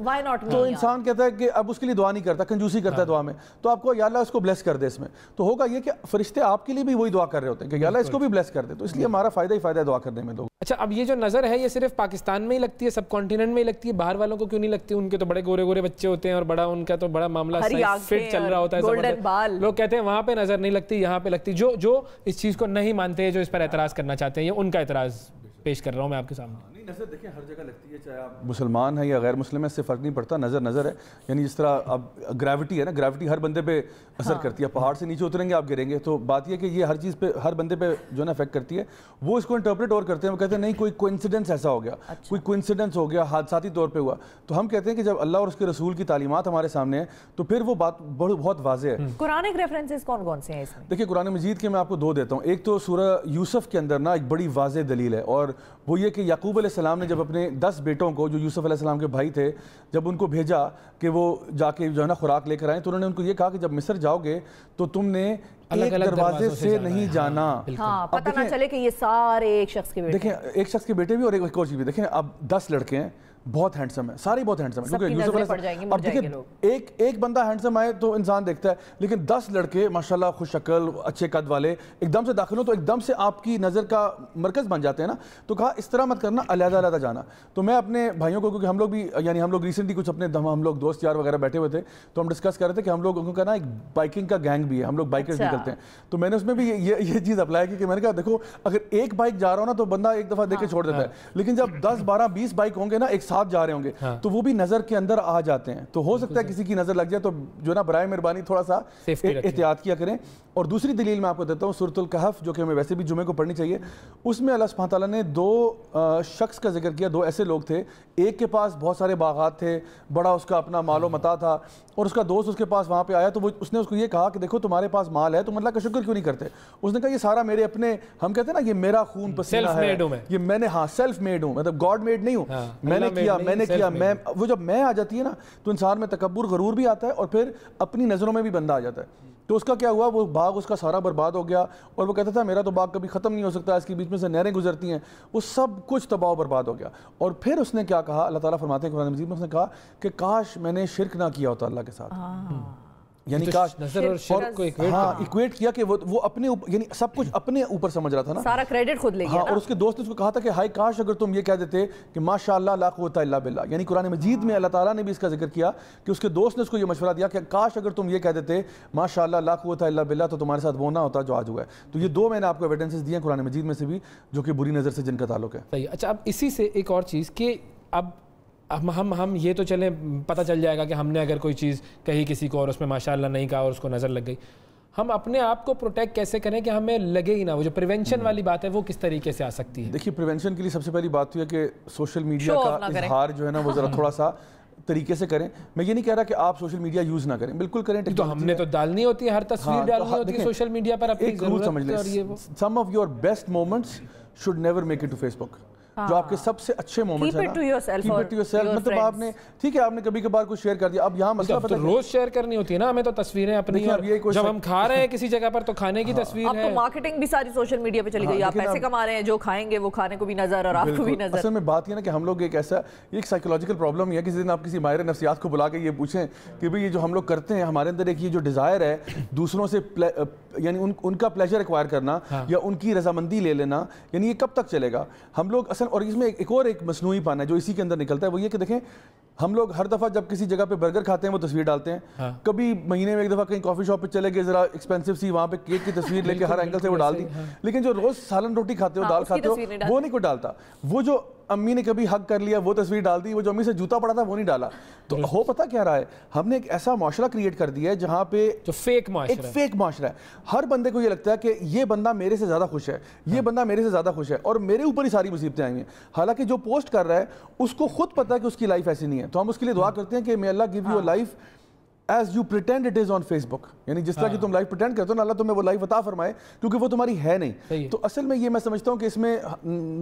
تو انسان کہتا ہے کہ اب اس کے لیے دعا نہیں کرتا, کنجوسی کرتا ہے دعا میں. تو آپ کو یا اللہ اس کو بلیس کر دے اس میں, تو ہوگا یہ کہ فرشتے آپ کے لیے بھی وہی دعا کر رہے ہوتے ہیں کہ یا اللہ اس کو بھی بلیس کر دے. تو اس لیے ہمارا فائدہ ہی فائدہ ہے دعا کرنے میں. تو اچھا, اب یہ جو نظر ہے یہ صرف پاکستان میں ہی لگتی ہے, سب کانٹیننٹ میں ہی لگتی ہے, باہر والوں کو کیوں نہیں لگتی؟ ان کے تو بڑے گورے گورے بچے ہوتے ہیں, اور بڑا ان کا تو بڑا معاملہ فٹ چل رہا ہوتا ہے. لوگ کہتے ہیں وہاں پہ نظر نہیں لگتی, یہاں پہ لگتی. جو اس چیز کو نہیں مانتے, جو اس پر اعتراض کرنا چاہتے ہیں, یہ ان کا اعتراض پیش کر رہا ہوں میں آپ کے سامنے. نظر دیکھیں ہر جگہ لگتی ہے, چاہے آپ مسلمان ہیں یا غیر مسلم ہیں, اس سے فرق نہیں پڑتا. نظر ہے, یعنی جس طرح اب گریوٹی ہے نا, گریوٹی ہر بندے پہ اثر کرتی ہے. پہاڑ سے نیچے اتریں گے آپ گریں گے, تو بات یہ کہ یہ ہر چیز پہ ہر بندے پہ جو ہے نا افیکٹ کرتی ہے. وہ اس کو انٹرپریٹ اور کرتے ہیں, وہ کہتے ہیں نہیں کوئی کوئنسیڈنس ایسا ہو گیا, کوئی کوئنسیڈنس ہو گیا, حادثاتی طور پہ ہوا. تو ہم کہتے ہیں کہ جب اللہ اور اس کے رسول کی تعلیمات ہمارے سامنے ہیں تو پھر وہ بات بہت واضح ہے. قرآنک ریفرنسز کون سے ہیں اس میں؟ دیکھیں قرآن مجید کے میں آپ کو 2 دیتا ہوں. ایک تو سورہ یوسف کے اندر نا ایک بڑی واضح دلیل ہے, اور وہ یہ کہ یعقوب علیہ السلام نے جب اپنے 10 بیٹوں کو, جو یوسف علیہ السلام کے بھائی تھے, جب ان کو بھیجا کہ وہ جا کے جو ہے نا خوراک لے کر آئیں, تو انہوں نے ان کو یہ کہا کہ جب مصر جاؤ گے تو تم نے ایک دروازے سے نہیں جانا. ہاں, پتہ نہ چلے کہ یہ سارے ایک شخص کے بیٹے. دیکھیں ایک شخص کے بیٹے بھی, اور ایک اور چیز بھی. دیکھیں اب 10 لڑکے ہیں, بہت ہینڈسم ہے, سارے بہت ہینڈسم ہیں, کیونکہ یوسف علیہ السلام. اب دیکھیں ایک بندہ ہینڈسم آئے تو انسان دیکھتا ہے, لیکن 10 لڑکے ماشاءاللہ خوش شکل, اچھے قد والے ایک دم سے داخل ہوں تو ایک دم سے آپ کی نظر کا مرکز بن جاتے ہیں نا. تو کہا اس طرح مت کرنا, علیحدہ جانا. تو میں اپنے بھائیوں کو, کیونکہ ہم لوگ بھی یعنی ہم لوگ ریسنٹلی کچھ اپنے ہم لوگ دوست یار وغیرہ بیٹھے ہوئے تھے, تو ہم ڈسکس کر رہے تھے کہ ہم لوگوں کا نا ایک بائکنگ کا گینگ بھی ہے, ہم لوگ بائکرز نکلتے ہیں. تو میں نے اس میں بھی یہ چیز اپلائی کی کہ میں نے کہا دیکھو اگر ایک بائک جا رہا ہو نا تو بندہ ایک دفعہ دیکھ کے چھوڑ دیتا ہے, لیکن جب 10 12 20 بائک ہوں گے نا ایک ساتھ جا رہے ہوں گے تو وہ بھی نظر کے اندر آ جاتے ہیں. تو ہو سکتا ہے کسی کی نظر لگ جائے, تو جو نا برائے مہربانی تھوڑا سا احتیاط کیا کریں. اور دوسری دلیل میں آپ کو دیتا ہوں سورۃ الکہف, جو کہ ہمیں ویسے بھی جمعے کو پڑھنی چاہیے. اس میں اللہ سبحانہ تعالیٰ نے 2 شخص کا ذکر کیا, 2 ایسے لوگ تھے. ایک کے پاس بہت سارے باغات تھے, بڑا اس کا اپنا مال و متاع تھا, اور اس کا دوست اس کے پاس وہاں پہ آیا تو اس نے اس کو یہ کہا کہ دیکھو تمہارے پاس مال ہے, تم اللہ کا شکر کیوں نہیں کرتے؟ اس نے کہا یہ سارا میرے اپنے, ہم کہتے ہیں نا یہ میرا خون پسینہ ہے, یہ میں نے, ہاں سیلف میڈ ہوں, مطلب گاڈ میڈ نہیں ہوں, میں نے کیا. وہ جب میں آ جاتی ہے نا تو انسان میں تکبر غرور بھی آتا ہے, اور پھر اپنی نظروں میں بھی بندہ آ جاتا ہے. تو اس کا کیا ہوا, وہ باغ اس کا سارا برباد ہو گیا, اور وہ کہتا تھا میرا تو باغ کبھی ختم نہیں ہو سکتا, اس کے بیچ میں سے نہریں گزرتی ہیں, وہ سب کچھ تباہ و برباد ہو گیا. اور پھر اس نے کیا کہا, اللہ تعالیٰ فرماتے ہیں قرآن مجید میں, اس نے کہا کہ کاش میں نے شرک نہ کیا ہوتا اللہ کے ساتھ. یعنی کاش نظر اور شرک کو ایکویٹ کیا کہ وہ اپنے یعنی سب کچھ اپنے اوپر سمجھ رہا تھا نا, سارا کریڈٹ خود لے گیا. اور اس کے دوست نے اس کو کہا تھا کہ ہائے کاش اگر تم یہ کہہ دیتے کہ ماشاءاللہ لا قوت الا باللہ. یعنی قرآن مجید میں اللہ تعالیٰ نے بھی اس کا ذکر کیا کہ اس کے دوست نے اس کو یہ مشورہ دیا کہ کاش اگر تم یہ کہہ دیتے ماشاءاللہ لا قوت الا باللہ, تو تمہارے ساتھ وہ نہ ہوتا جو آج ہوا ہے. تو یہ 2 میں نے آپ کو ایویڈنسز دیے ہیں قرآن مجید میں سے بھی, جو کہ بری نظر سے جن کا تعلق ہے. صحیح. اچھا اب اسی سے ایک اور چیز کہ اب ہم یہ تو چلیں پتہ چل جائے گا کہ ہم نے اگر کوئی چیز کہی کسی کو اور اس میں ماشاءاللہ نہیں کہا اور اس کو نظر لگ گئی, ہم اپنے آپ کو پروٹیکٹ کیسے کریں کہ ہمیں لگے ہی نہ. وہ جو پریونشن والی بات ہے وہ کس طریقے سے آ سکتی ہے؟ دیکھیے پریونشن کے لیے سب سے پہلی بات تو یہ کہ سوشل میڈیا کا اظہار جو ہے نا وہ ذرا تھوڑا سا طریقے سے کریں. میں یہ نہیں کہہ رہا کہ آپ سوشل میڈیا یوز نہ کریں, بالکل کریں. تو ہم نے تو ڈالنی ہوتی ہے, ہر تصویر ڈالنی ہوتی ہے سوشل میڈیا پر اپنی ضرورت. Some of your best moments should never make it to Facebook. جو آپ کے سب سے اچھے مومنٹس ہیں نا, keep it to yourself. مطلب آپ نے ٹھیک ہے آپ نے کبھی کبھار کچھ شیئر کر دیا, اب یہاں مسئلہ پتہ ہے روز شیئر کرنی ہوتی ہے نا ہمیں تو تصویریں اپنی. جب ہم کھا رہے ہیں کسی جگہ پر تو کھانے کی تصویر ہے. اب تو مارکیٹنگ بھی ساری سوشل میڈیا پہ چلی گئی, آپ پیسے کما رہے ہیں, جو کھائیں گے وہ کھانے کو بھی نظر اور آپ کو بھی نظر. اصل میں بات یہ نا کہ ہم لوگ ایک ایسا ایک سائیکولوجیکل پرابلم ہے. کسی دن آپ کسی ماہر نفسیات کو بلا کے یہ پوچھیں کہ بھئی یہ جو ہم لوگ کرتے ہیں ہمارے اندر ایک یہ جو ڈیزائر ہے دوسروں سے یعنی ان کا پلیجر ایکوائر کرنا یا ان کی رضامندی لے لینا, یعنی یہ کب تک چلے گا؟ ہم لوگ اصل اور اس میں ایک مصنوعی پن ہے جو اسی کے اندر نکلتا ہے, وہ یہ کہ دیکھیں ہم لوگ ہر دفعہ جب کسی جگہ پہ برگر کھاتے ہیں وہ تصویر ڈالتے ہیں. کبھی مہینے میں ایک دفعہ کہیں کافی شاپ پہ چلے گئے, ذرا ایکسپینسو سی, وہاں پہ کیک کی تصویر لے کے ہر اینگل سے وہ ڈال دی. لیکن جو روز سالن روٹی کھاتے ہو, دال کھاتے ہو, وہ نہیں کوئی ڈالتا. وہ جو امی نے کبھی حق کر لیا وہ تصویر ڈال دی, وہ جو امی سے جوتا پڑا تھا وہ نہیں ڈالا. تو ہو پتہ کیا رہا ہے, ہم نے ایک ایسا معاشرہ کریٹ کر دیا ہے جہاں پہ جو فیک معاشرہ ہے. ہر بندے کو یہ لگتا ہے کہ یہ بندہ میرے سے زیادہ خوش ہے, یہ بندہ میرے سے زیادہ خوش ہے اور میرے اوپر ہی ساری مصیبتیں آئی ہیں. حالانکہ جو پوسٹ کر رہا ہے اس کو خود پتہ ہے کہ اس کی لائف ایسی نہیں ہے. تو ہم اس کے لیے دعا کرتے ہیں کہ may Allah give you a life as you pretend it is on Facebook. یعنی جس طرح کی تم لائف پریٹینڈ کرتے ہو نا, اللہ تمہیں وہ لائف عطا فرمائے کیونکہ وہ تمہاری ہے نہیں. تو اصل میں یہ میں سمجھتا ہوں کہ اس میں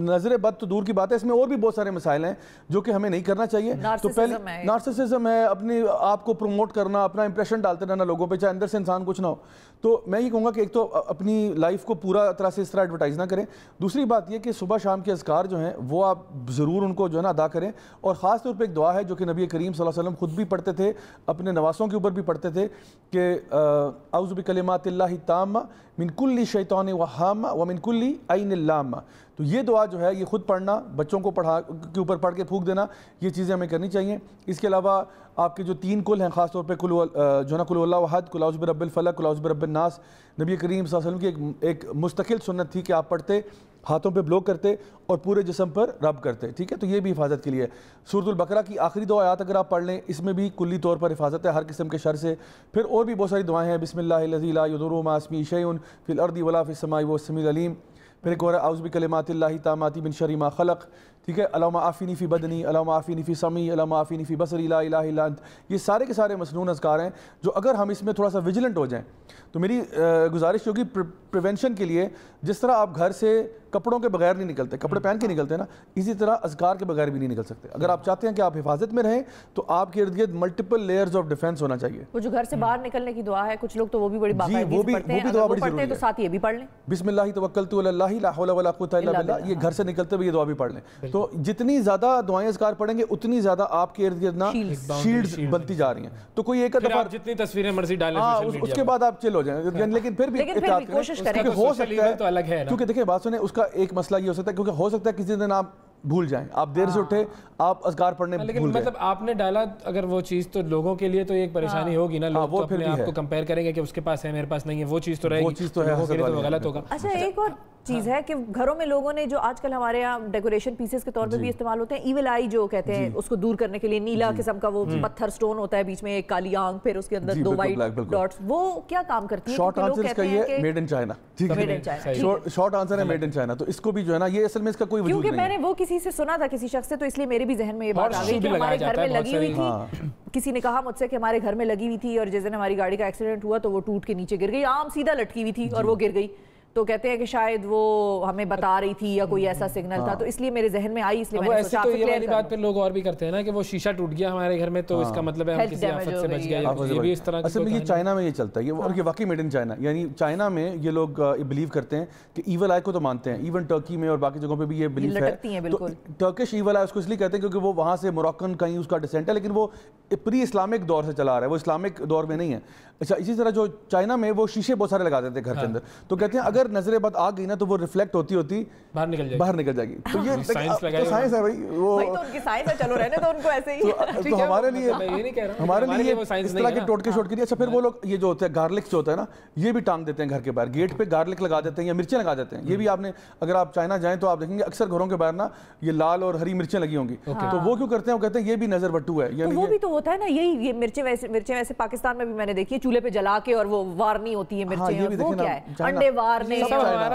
نظر بد تو دور کی بات ہے, اس میں اور بھی بہت سارے مسائل ہیں جو کہ ہمیں نہیں کرنا چاہیے. تو پہلے نارسسزم ہے, اپنے آپ کو پروموٹ کرنا, اپنا امپریشن ڈالتے رہنا لوگوں پہ, چاہے اندر سے انسان کچھ نہ ہو. تو میں یہ کہوں گا کہ ایک تو اپنی لائف کو پورا طرح سے اس طرح ایڈورٹائز نہ کریں. دوسری بات یہ کہ صبح شام کے اذکار جو ہیں وہ آپ ضرور ان کو جو ہے نا ادا کریں. اور خاص طور پہ ایک دعا ہے جو کہ نبی کریم صلی اللہ علیہ وسلم خود بھی پڑھتے تھے, اپنے نواسوں کے اوپر بھی پڑھتے تھے کہ اعوذ بکلمات اللہ التامہ من کل شیطان وہامہ ومن کل عین لامہ. تو یہ دعا جو ہے یہ خود پڑھنا, بچوں کو کے اوپر پڑھ کے پھونک دینا, یہ چیزیں ہمیں کرنی چاہیے. اس کے علاوہ آپ کے جو 3 کل ہیں خاص طور پہ جو ہے نا کل اللہ احد, کل اعوذ برب الفلق, کل اعوذ برب الناس, نبی کریم صلی اللہ علیہ وسلم کی ایک مستقل سنت تھی کہ آپ پڑھتے, ہاتھوں پہ بلو کرتے اور پورے جسم پر رب کرتے. ٹھیک ہے, تو یہ بھی حفاظت کے لیے. سورۃ البقرہ کی آخری 2 آیات اگر آپ پڑھ لیں, اس میں بھی کلی طور پر حفاظت ہے ہر قسم کے شر سے. پھر اور بھی بہت ساری دعائیں ہیں, بسم اللہ الذی لا یضر مع اسمہ شیء فی الارض ولا فی السماء وهو السمیع العلیم. پھر ایک اور اعوذ بکلمات اللہ التامات من شر ما خلق. ٹھیک ہے, اللہم عافینی فی بدنی, اللہم عافینی فی سمعی, اللہم عافینی فی بصری, لا الہ الا انت. یہ سارے کے سارے مسنون اذکار ہیں جو اگر ہم اس میں تھوڑا سا ویجیلنٹ ہو جائیں تو میری گزارش ہوگی پریونشن کے لیے, جس طرح آپ گھر سے کپڑوں کے بغیر نہیں نکلتے, کپڑے پہن کے نکلتے ہیں نا, اسی طرح اذکار کے بغیر بھی نہیں نکل سکتے. اگر آپ چاہتے ہیں کہ آپ حفاظت میں رہیں تو آپ کے ارد گرد ملٹیپل لیئرز آف ڈیفینس ہونا چاہیے. وہ جو گھر سے باہر نکلنے کی دعا ہے, کچھ لوگ تو وہ بھی بڑی باقاعدگی سے پڑھتے ہیں, اگر وہ پڑھتے ہیں تو ساتھ یہ بھی پڑھ لیں, بسم اللہ توکلت علی اللہ لا حول ولا قوۃ الا باللہ. یہ گھر سے نکلتے ہوئے یہ دعا بھی پڑھ لیں. تو جتنی زیادہ دعائیں اذکار پڑھیں گے اتنی زیادہ آپ کے ارد گرد نا شیلڈز بنتی جا رہی ہیں. تو کوئی ایک دفعہ جتنی تصویریں مرضی ڈالیں اس کے بعد آپ چل ہو جائیں, لیکن پھر بھی کوشش کریں. ہو سکتا ہے کیونکہ دیکھیں بات سنیں, اس کا ایک مسئلہ یہ ہو سکتا ہے کیونکہ ہو سکتا ہے کسی دن آپ بھول جائیں, آپ دیر سے اٹھے, آپ اذکار پڑھنے بھول لیکن مطلب آپ نے ڈالا اگر وہ چیز تو لوگوں کے لیے تو ایک پریشانی ہوگی نا, لوگ تو اپنے آپ کو کمپیئر کریں گے کہ اس کے پاس ہے میرے پاس نہیں ہے, وہ چیز تو رہے گی, لوگوں کے لیے تو غلط ہوگا. اچھا ایک اور چیز ہے کہ گھروں میں لوگوں نے جو آج کل ہمارے یہاں ڈیکوریشن پیسز کے طور پہ بھی استعمال ہوتے ہیں, ایول آئی جو کہتے ہیں, اس کو دور کرنے کے لیے نیلا قسم کا وہ پتھر سٹون ہوتا ہے, بیچ میں ایک کالی آنکھ, پھر اس کے اندر 2 وائٹ ڈاٹس, وہ کیا کام کرتی ہے؟ شارٹ آنسر اس کا یہ ہے made in China. Short answer ہے میڈ ان چائنا. تو اس کو بھی جو ہے نا یہ اصل میں اس کا کوئی وجود نہیں ہے. کیونکہ میں نے وہ کسی سے سنا تھا کسی شخص سے, تو اس لیے میرے بھی ذہن میں یہ بات آ گئی کہ ہمارے گھر میں لگی ہوئی تھی. کسی نے کہا مجھ سے کہ ہمارے گھر میں لگی ہوئی تھی اور جس دن ہماری گاڑی کا ایکسیڈنٹ ہوا تو وہ ٹوٹ کے نیچے گر گئی, عام سیدھا لٹکی ہوئی تھی اور وہ گر گئی. تو کہتے ہیں کہ شاید وہ ہمیں بتا رہی تھی یا کوئی ایسا سگنل تھا, تو اس لیے میرے ذہن میں آئی, اس لیے میں نے سوچا. تو یہ والی بات پھر لوگ اور بھی کرتے ہیں نا کہ وہ شیشہ ٹوٹ گیا ہمارے گھر میں تو اس کا مطلب ہے ہم کسی آفت سے بچ گئے, یہ بھی اس طرح. اصل میں یہ چائنا میں یہ چلتا ہے, اور یہ واقعی میڈ ان چائنا. یعنی چائنا میں یہ لوگ بلیو کرتے ہیں کہ ایول آئی کو تو مانتے ہیں, ایون ٹرکی میں اور باقی جگہوں پہ بھی یہ بلیو ہے. تو ٹرکش ایول آئی اس کو اس لیے کہتے ہیں کیونکہ وہ وہاں سے موراکن کہیں اس کا ڈسینٹ ہے, لیکن وہ پری اسلامک دور سے چلا آ رہا ہے, وہ اسلامک دور میں نہیں ہے. اچھا, اسی طرح جو چائنا میں وہ شیشے بہت سارے لگا دیتے ہیں گھر کے اندر, تو کہتے ہیں اگر اگر نظر بد آ گئی نا تو وہ ریفلیکٹ ہوتی باہر نکل جائے گی. تو یہ سائنس ہے بھائی, وہ ان کی سائنس ہے, چلو رہنے دو ان کو ایسے ہی. تو ہمارے لیے اس طرح کے ٹوٹکے شوٹ کے لیے. اچھا پھر وہ لوگ یہ جو ہوتا ہے گارلک جو ہوتا ہے نا, یہ بھی ٹانگ دیتے ہیں گھر کے باہر, گیٹ پہ گارلک لگا دیتے ہیں یا مرچیں لگا دیتے ہیں. یہ بھی آپ نے, اگر آپ چائنا جائیں تو آپ دیکھیں گے اکثر گھروں کے باہر نا یہ لال اور ہری مرچیں لگی ہوں گی. تو وہ کیوں کرتے ہیں, وہ کہتے ہیں یہ بھی نظر بٹو ہے. وہ بھی تو ہوتا ہے نا, یہی یہ مرچیں ویسے پاکستان میں بھی میں نے دیکھی ہے, چولہے پہ جلا کے اور وہ وارنی ہوتی ہے مرچیں. وہ کیا ہے, انڈے وارنے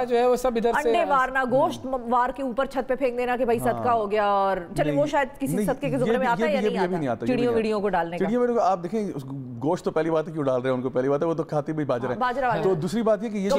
جو ہے وہ سب ادھر سے, انڈے وارنا, گوشت وار کے اوپر چھت پہ پھینک دینا کہ بھائی صدقہ ہو گیا. اور چلے وہ شاید کسی صدقے کے زمرے میں آتا ہے یا نہیں آتا, چڑیوں ویڈیوں کو ڈالنے کا. چڑیوں ویڈیوں آپ دیکھیں, گوشت تو پہلی بات ہے کیوں ڈال رہے ہیں ان کو, پہلی بات ہے وہ تو کھاتے بھی باجرہ ہے. تو دوسری بات یہ کہ یہ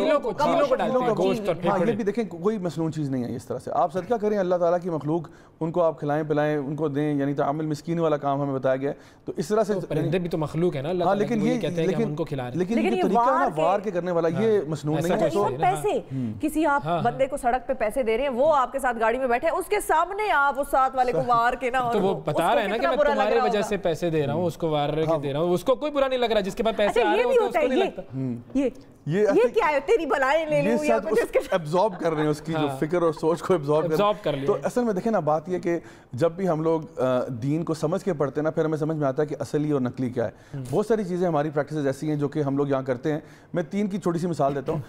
یہ بھی دیکھیں کوئی مسنون چیز نہیں ہے اس طرح سے. آپ صدقہ کریں, اللہ تعالیٰ کی مخلوق ان کو آپ کھلائیں پلائیں, ان کو دیں, یعنی تعامل مسکین والا کام ہمیں بتایا گیا ہے. تو اس طرح سے پرندے بھی تو مخلوق ہے نا اللہ تعالیٰ, لیکن یہ کہتے ہیں کہ ہم ان کو کھلا رہے ہیں. لیکن یہ طریقہ ہے نا وار کے کرنے والا, یہ مسنون نہیں ہے. تو پیسے کسی آپ بندے کو سڑک پہ پیسے دے رہے ہیں, وہ آپ کے ساتھ گاڑی میں بیٹھے, اس کے سامنے آپ اس ساتھ والے کو وار کے نا, تو وہ بتا رہے ہیں نا کہ میں تمہاری وجہ سے پیسے دے رہا ہوں, اس کو وار کے دے رہا ہوں, اس کو کوئی برا نہیں لگ رہا. جس کے پاس پیسے آ رہے ہوتے ہیں اس کو نہیں لگتا. یہ کیا ہے, تیری بلائیں لے لوں یا کچھ, اس کے ایبزارب کر رہے ہیں اس کی جو فکر اور سوچ کو ایبزارب کر لیں. تو اصل میں دیکھیں نا بات یہ کہ جب بھی ہم لوگ دین کو سمجھ کے پڑھتے ہیں نا, پھر ہمیں سمجھ میں آتا ہے کہ اصلی اور نقلی کیا ہے. بہت ساری چیزیں ہماری پریکٹسز ایسی ہیں جو کہ ہم لوگ یہاں کرتے ہیں. میں 3 کی چھوٹی سی مثال دیتا ہوں.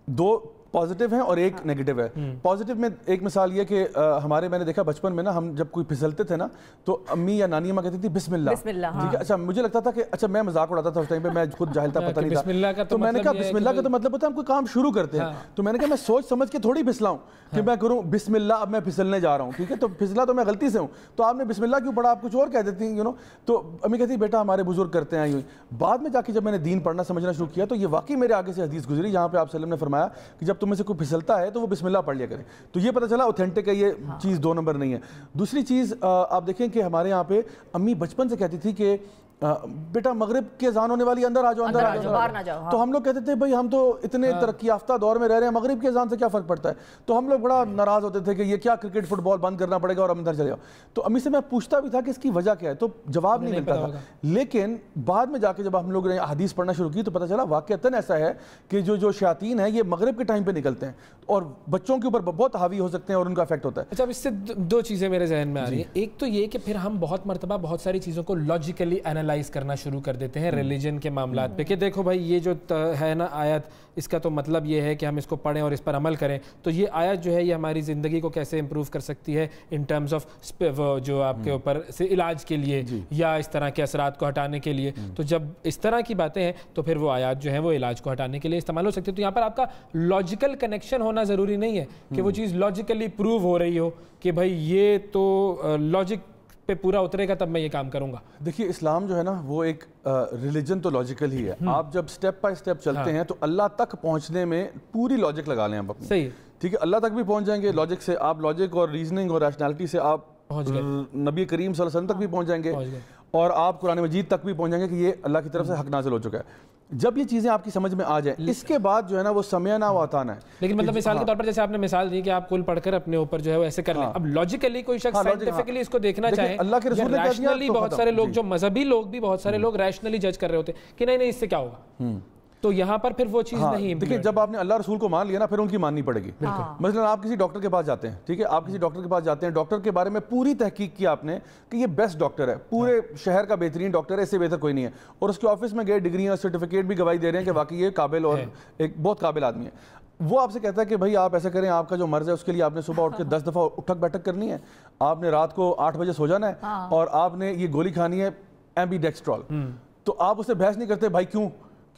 2 پازیٹیو ہیں اور ایک نیگیٹو ہے. پازیٹیو میں ایک مثال یہ کہ ہمارے, میں نے دیکھا بچپن میں نا, ہم جب کوئی پھسلتے تھے نا تو امی یا نانی اماں کہتی تھی بسم اللہ. ٹھیک ہے, اچھا مجھے لگتا تھا کہ اچھا میں مذاق اڑاتا تھا اس ٹائم پہ, میں خود جاہل تھا, پتہ نہیں تھا. تو میں نے کہا بسم اللہ کا تو مطلب ہوتا ہے ہم کوئی کام شروع کرتے ہیں. تو میں نے کہا میں سوچ سمجھ کے تھوڑی پھسلاؤں کہ میں کروں بسم اللہ, اب میں پھسلنے جا رہا ہوں. ٹھیک ہے, تو پھسلا تو میں غلطی سے ہوں, تو آپ نے بسم اللہ کیوں پڑھا, آپ کچھ اور کہہ دیتی ہیں, تو امی کہتی بیٹا ہمارے بزرگ کرتے ہیں یوں. بعد میں جا کے جب میں نے دین پڑھنا سمجھنا شروع کیا تو یہ واقعی میرے آگے سے حدیث گزری جہاں پہ آپ صلی اللہ علیہ وسلم نے فرمایا کہ جب تم میں سے کوئی پھسلتا ہے تو وہ بسم اللہ پڑھ لیا کریں. تو یہ پتہ چلا اوتھینٹک ہے, یہ چیز 2 نمبر نہیں ہے. دوسری چیز آپ دیکھیں کہ ہمارے یہاں پہ امی بچپن سے کہتی تھی کہ بیٹا مغرب کی اذان ہونے والی, اندر آ جاؤ, اندر آ جاؤ, باہر نہ جاؤ. تو ہم لوگ کہتے تھے بھائی ہم تو اتنے ترقی یافتہ دور میں رہ رہے ہیں, مغرب کی اذان سے کیا فرق پڑتا ہے. تو ہم لوگ بڑا ناراض ہوتے تھے کہ یہ کیا کرکٹ فٹ بال بند کرنا پڑے گا اور ہم اندر چلے جاؤ. تو امی سے میں پوچھتا بھی تھا کہ اس کی وجہ کیا ہے, تو جواب نہیں ملتا تھا. لیکن بعد میں جا کے جب ہم لوگ نے حدیث پڑھنا شروع کی تو پتہ چلا واقعتاً ایسا ہے کہ جو شیاطین ہیں یہ مغرب کے ٹائم پہ نکلتے ہیں اور بچوں کے اوپر بہت حاوی ہو سکتے ہیں اور ان کا افیکٹ ہوتا ہے. اچھا, اب اس سے 2 چیزیں میرے ذہن میں آ رہی ہیں. ایک تو یہ کہ پھر ہم بہت مرتبہ بہت ساری چیزوں کو لاجیکلی انالائز کرنا شروع کر دیتے ہیں ریلیجن کے معاملات پہ, کہ دیکھو بھائی یہ جو ہے نا آیت, اس کا تو مطلب یہ ہے کہ ہم اس کو پڑھیں اور اس پر عمل کریں. تو یہ آیت جو ہے یہ ہماری زندگی کو کیسے امپروو کر سکتی ہے ان ٹرمز آف جو آپ کے اوپر سے علاج کے لیے یا اس طرح کے اثرات کو ہٹانے کے لیے. تو جب اس طرح کی باتیں ہیں تو پھر وہ آیات جو ہیں وہ علاج کو ہٹانے کے لیے استعمال ہو سکتی ہے. تو یہاں پر آپ کا لاجیکل کنیکشن ہونا ضروری نہیں ہے کہ وہ چیز لاجیکلی پروو ہو رہی ہو کہ بھائی یہ تو لاجک پہ پورا اترے گا تب میں یہ کام کروں گا. دیکھیے اسلام جو ہے نا وہ ایک ریلیجن تو لاجیکل ہی ہے. آپ جب سٹیپ بائی سٹیپ چلتے ہیں تو اللہ تک پہنچنے میں پوری لاجک لگا لیں آپ اپنی. صحیح, ٹھیک ہے, اللہ تک بھی پہنچ جائیں گے لاجک سے, آپ لاجک اور ریزننگ اور ریشنالٹی سے آپ نبی کریم صلی اللہ علیہ وسلم تک بھی پہنچ جائیں گے اور آپ قرآن مجید تک بھی پہنچ جائیں گے کہ یہ اللہ کی طرف سے حق نازل ہو چکا ہے. جب یہ چیزیں آپ کی سمجھ میں آ جائیں اس کے بعد جو ہے نا وہ سمعنا و اطعنا ہے. لیکن مطلب مثال کے طور پر جیسے آپ نے مثال دی کہ آپ کل پڑھ کر اپنے اوپر جو ہے وہ ایسے کر لیں. اب لاجیکلی کوئی شخص سائنٹیفکلی اس کو دیکھنا چاہے, اللہ کے رسول نے کہہ دیا, ریشنلی بہت سارے لوگ جو مذہبی لوگ بھی بہت سارے لوگ ریشنلی جج کر رہے ہوتے کہ نہیں اس سے کیا ہوگا, تو یہاں پر پھر وہ چیز نہیں. دیکھیں جب آپ نے اللہ رسول کو مان لیا نا پھر ان کی ماننی پڑے گی. مثلا آپ کسی ڈاکٹر کے پاس جاتے ہیں, ٹھیک ہے, آپ کسی ڈاکٹر کے پاس جاتے ہیں, ڈاکٹر کے بارے میں پوری تحقیق کی آپ نے کہ یہ بیسٹ ڈاکٹر ہے, پورے شہر کا بہترین ڈاکٹر ہے, اس سے بہتر کوئی نہیں ہے, اور اس کے آفس میں گئے ڈگریاں سرٹیفکیٹ بھی گواہی دے رہے ہیں کہ واقعی یہ قابل اور ایک بہت قابل آدمی ہے. وہ آپ سے کہتا ہے کہ بھائی آپ ایسا کریں, آپ کا جو مرض ہے اس کے لیے آپ نے صبح اٹھ کے 10 دفعہ اٹھک بیٹھک کرنی ہے, آپ نے رات کو 8 بجے سو جانا ہے, اور آپ نے یہ گولی کھانی ہے ایمبی ڈیکسٹرول. تو آپ اسے بحث نہیں کرتے بھائی کیوں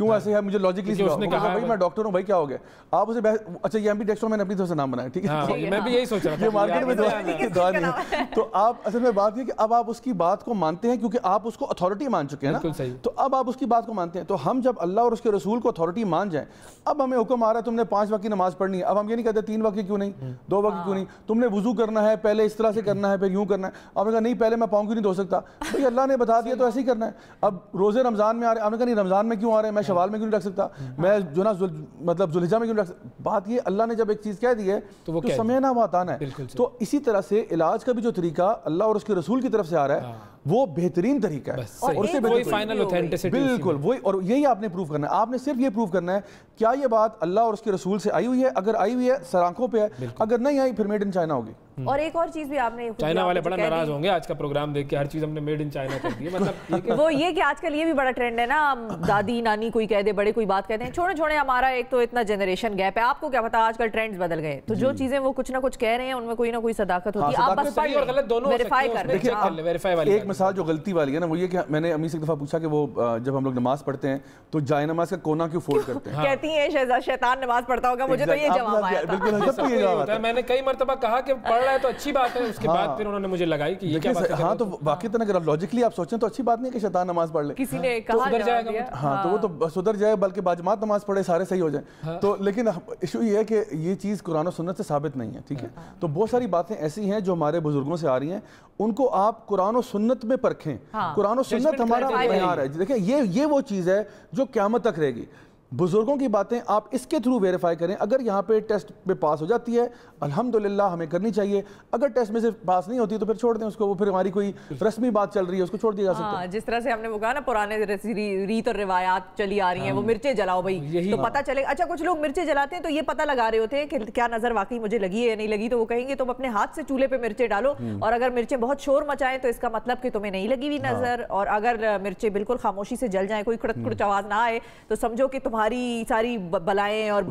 ایسے ہے, مجھے لاجکلی بھائی میں ڈاکٹر ہوں, بھائی کیا ہو گیا, آپ اسے اچھا یہ ایمبی ڈیکسٹرول میں نے اپنی طرف سے نام بنایا, ٹھیک ہے, میں بھی یہی سوچ رہا تھا, یہ مارکیٹ میں دوا نہیں ہے. تو آپ اصل میں بات یہ کہ اب آپ اس کی بات کو مانتے ہیں کیونکہ آپ اس کو اتھارٹی مان چکے ہیں نا, تو اب آپ اس کی بات کو مانتے ہیں. تو ہم جب اللہ اور اس کے رسول کو اتھارٹی مان جائیں, اب ہمیں حکم آ رہا ہے تم نے 5 وقت کی نماز پڑھنی ہے, اب ہم یہ نہیں کہتے 3 وقت کی کیوں نہیں, 2 وقت کیوں نہیں, تم نے وضو کرنا ہے پہلے اس طرح سے کرنا ہے پھر یوں کرنا ہے. آپ نے کہا نہیں پہلے میں پاؤں کیوں نہیں دھو سکتا, بھائی اللہ نے بتا دیا تو ایسے ہی کرنا ہے. اب روزے رمضان میں آ رہے ہیں, آپ نے کہا نہیں رمضان میں کیوں آ رہے ہیں, میں شوال میں کیوں نہیں رکھ سکتا, میں جو نا مطلب ذوالحجہ میں کیوں رکھ سکتا. بات یہ اللہ نے جب ایک چیز کہہ دی ہے تو سمعنا و اطعنا ہے. تو اسی طرح سے علاج کا بھی جو طریقہ اللہ اور اس کے رسول کی طرف سے آ رہا ہے وہ بہترین طریقہ ہے اور اسے وہی فائنل اوتھینٹسٹی بالکل وہی, اور یہی آپ نے پروف کرنا ہے. آپ نے صرف یہ پروف کرنا ہے کیا یہ بات اللہ اور اس کے رسول سے آئی ہوئی ہے, اگر آئی ہوئی ہے سر آنکھوں پہ ہے, اگر نہیں آئی پھر میڈ ان چائنا ہوگی. اور ایک اور چیز بھی آپ نے چائنا والے بڑا ناراض ہوں گے آج کا پروگرام دیکھ کے, ہر چیز ہم نے میڈ ان چائنا کر دی ہے. مطلب وہ یہ کہ آج کل یہ بھی بڑا ٹرینڈ ہے نا, دادی نانی کوئی کہہ دے, بڑے کوئی بات کہتے ہیں, چھوڑے ہمارا ایک تو اتنا جنریشن گیپ ہے, آپ کو کیا پتا آج کل ٹرینڈز بدل گئے, تو جو چیزیں وہ کچھ نہ کچھ کہہ رہے ہیں ان میں کوئی نہ کوئی صداقت ہوتی ہے. آپ بس صحیح اور غلط دونوں ویریفائی کر لیں. ایک مثال جو غلطی والی ہے نا وہ یہ کہ میں نے امی سے ایک دفعہ پوچھا کہ وہ جب ہم لوگ نماز پڑھتے ہیں تو جائے نماز کا کونا کیوں فولڈ کرتے ہیں؟ کہتی ہیں شیطان نماز پڑھتا ہوگا, مجھے تو یہ جواب آیا تھا. بالکل سب کو یہ جواب آتا ہے. میں نے کئی مرتبہ کہا کہ پڑھ رہا ہے تو اچھی بات ہے, اس کے بعد پھر انہوں نے مجھے لگائی کہ یہ کیا بات ہے. ہاں تو واقعی اگر لاجکلی آپ سوچیں تو اچھی بات نہیں ہے کہ شیطان نماز پڑھ لے, کسی نے کہا سدھر جائے گا. ہاں تو وہ تو سدھر جائے, بلکہ باجماعت نماز پڑھے سارے صحیح ہو جائیں. تو لیکن ایشو یہ ہے کہ یہ چیز قرآن و سنت سے ثابت نہیں ہے. ٹھیک ہے, تو بہت ساری باتیں ایسی ہیں جو ہمارے بزرگوں سے آ رہی ہیں, ان کو آپ قرآن و سنت میں پرکھیں. قرآن و سنت ہمارا معیار ہے. دیکھیں یہ وہ چیز ہے جو قیامت تک رہے گی. بزرگوں کی باتیں آپ اس کے تھرو ویریفائی کریں. اگر یہاں پہ ٹیسٹ پہ پاس ہو جاتی ہے الحمدللہ ہمیں کرنی چاہیے, اگر ٹیسٹ میں سے پاس نہیں ہوتی تو پھر چھوڑ دیں اس کو, وہ پھر ہماری کوئی رسمی بات چل رہی ہے اس کو چھوڑ دیا جا سکتا ہے. جس طرح سے ہم نے وہ کہا نا پرانے ریت اور روایات چلی آ رہی ہیں, وہ مرچیں جلاؤ بھائی تو پتہ چلے. اچھا کچھ لوگ مرچیں جلاتے ہیں تو یہ پتہ لگا رہے ہوتے ہیں کہ کیا نظر واقعی مجھے لگی ہے یا نہیں لگی, تو وہ کہیں گے تم اپنے ہاتھ سے چولہے پہ مرچیں ڈالو, اور اگر مرچیں بہت شور مچائیں تو اس کا مطلب کہ تمہیں نہیں لگی ہوئی نظر, اور اگر مرچیں بالکل خاموشی سے جل جائیں, کوئی کڑک کڑک آواز نہ آئے, تو سمجھو کہ تمہاری ساری بلائیں اور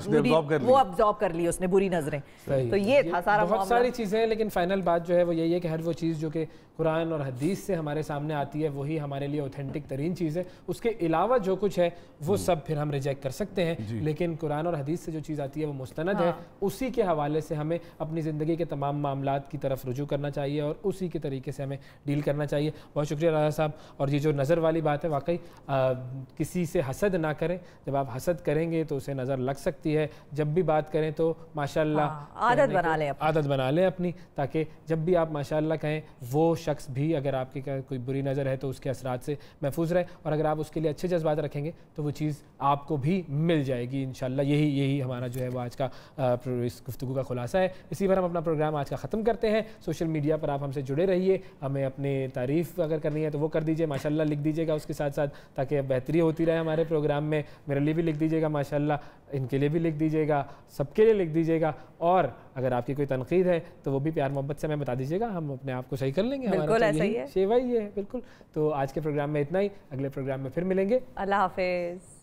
وہ ابزارب کر لی اس نے, بری نظریں. تو یہ تھا سارا بہت ساری چیزیں, لیکن فائنل بات جو ہے وہ یہی ہے کہ ہر وہ چیز جو کہ قرآن اور حدیث سے ہمارے سامنے آتی ہے وہی ہمارے لیے اوتھینٹک ترین چیز ہے. اس کے علاوہ جو کچھ ہے وہ سب پھر ہم ریجیکٹ کر سکتے ہیں, لیکن قرآن اور حدیث سے جو چیز آتی ہے وہ مستند ہے. اسی کے حوالے سے ہمیں اپنی زندگی کے تمام معاملات کی طرف رجوع کرنا چاہیے اور اسی کے طریقے سے ہمیں ڈیل کرنا چاہیے. بہت شکریہ راجہ صاحب. اور یہ جو نظر والی بات ہے, واقعی کسی سے حسد نہ کریں. جب آپ حسد کریں گے تو اسے نظر لگ سکتی ہے. جب بھی بات کریں تو ماشاءاللہ عادت بنا لیں اپنی, تاکہ جب بھی آپ ماشاءاللہ کہیں وہ شخص بھی اگر آپ کی کوئی بری نظر ہے تو اس کے اثرات سے محفوظ رہے, اور اگر آپ اس کے لیے اچھے جذبات رکھیں گے تو وہ چیز آپ کو بھی مل جائے گی انشاءاللہ. یہی ہمارا جو ہے وہ آج کا اس گفتگو کا خلاصہ ہے. اسی پر ہم اپنا پروگرام آج کا ختم کرتے ہیں. سوشل میڈیا پر آپ ہم سے جڑے رہیے, ہمیں اپنی تعریف اگر کرنی ہے تو وہ کر دیجئے, ماشاءاللہ لکھ دیجئے گا اس کے ساتھ ساتھ, تاکہ بہتری ہوتی رہے ہمارے پروگرام میں. میرے لیے بھی لکھ دیجئے گا ماشاءاللہ, ان کے لیے بھی لکھ دیجئے گا, سب کے لیے لکھ دیجئے گا. اور اگر آپ کی کوئی تنقید ہے تو وہ بھی پیار محبت سے ہمیں بتا دیجئے گا, ہم اپنے آپ کو صحیح کر لیں گے. بالکل ایسا ہی ہے, شیوا ہی ہے بالکل. تو آج کے پروگرام میں اتنا ہی, اگلے پروگرام میں پھر ملیں گے. اللہ حافظ.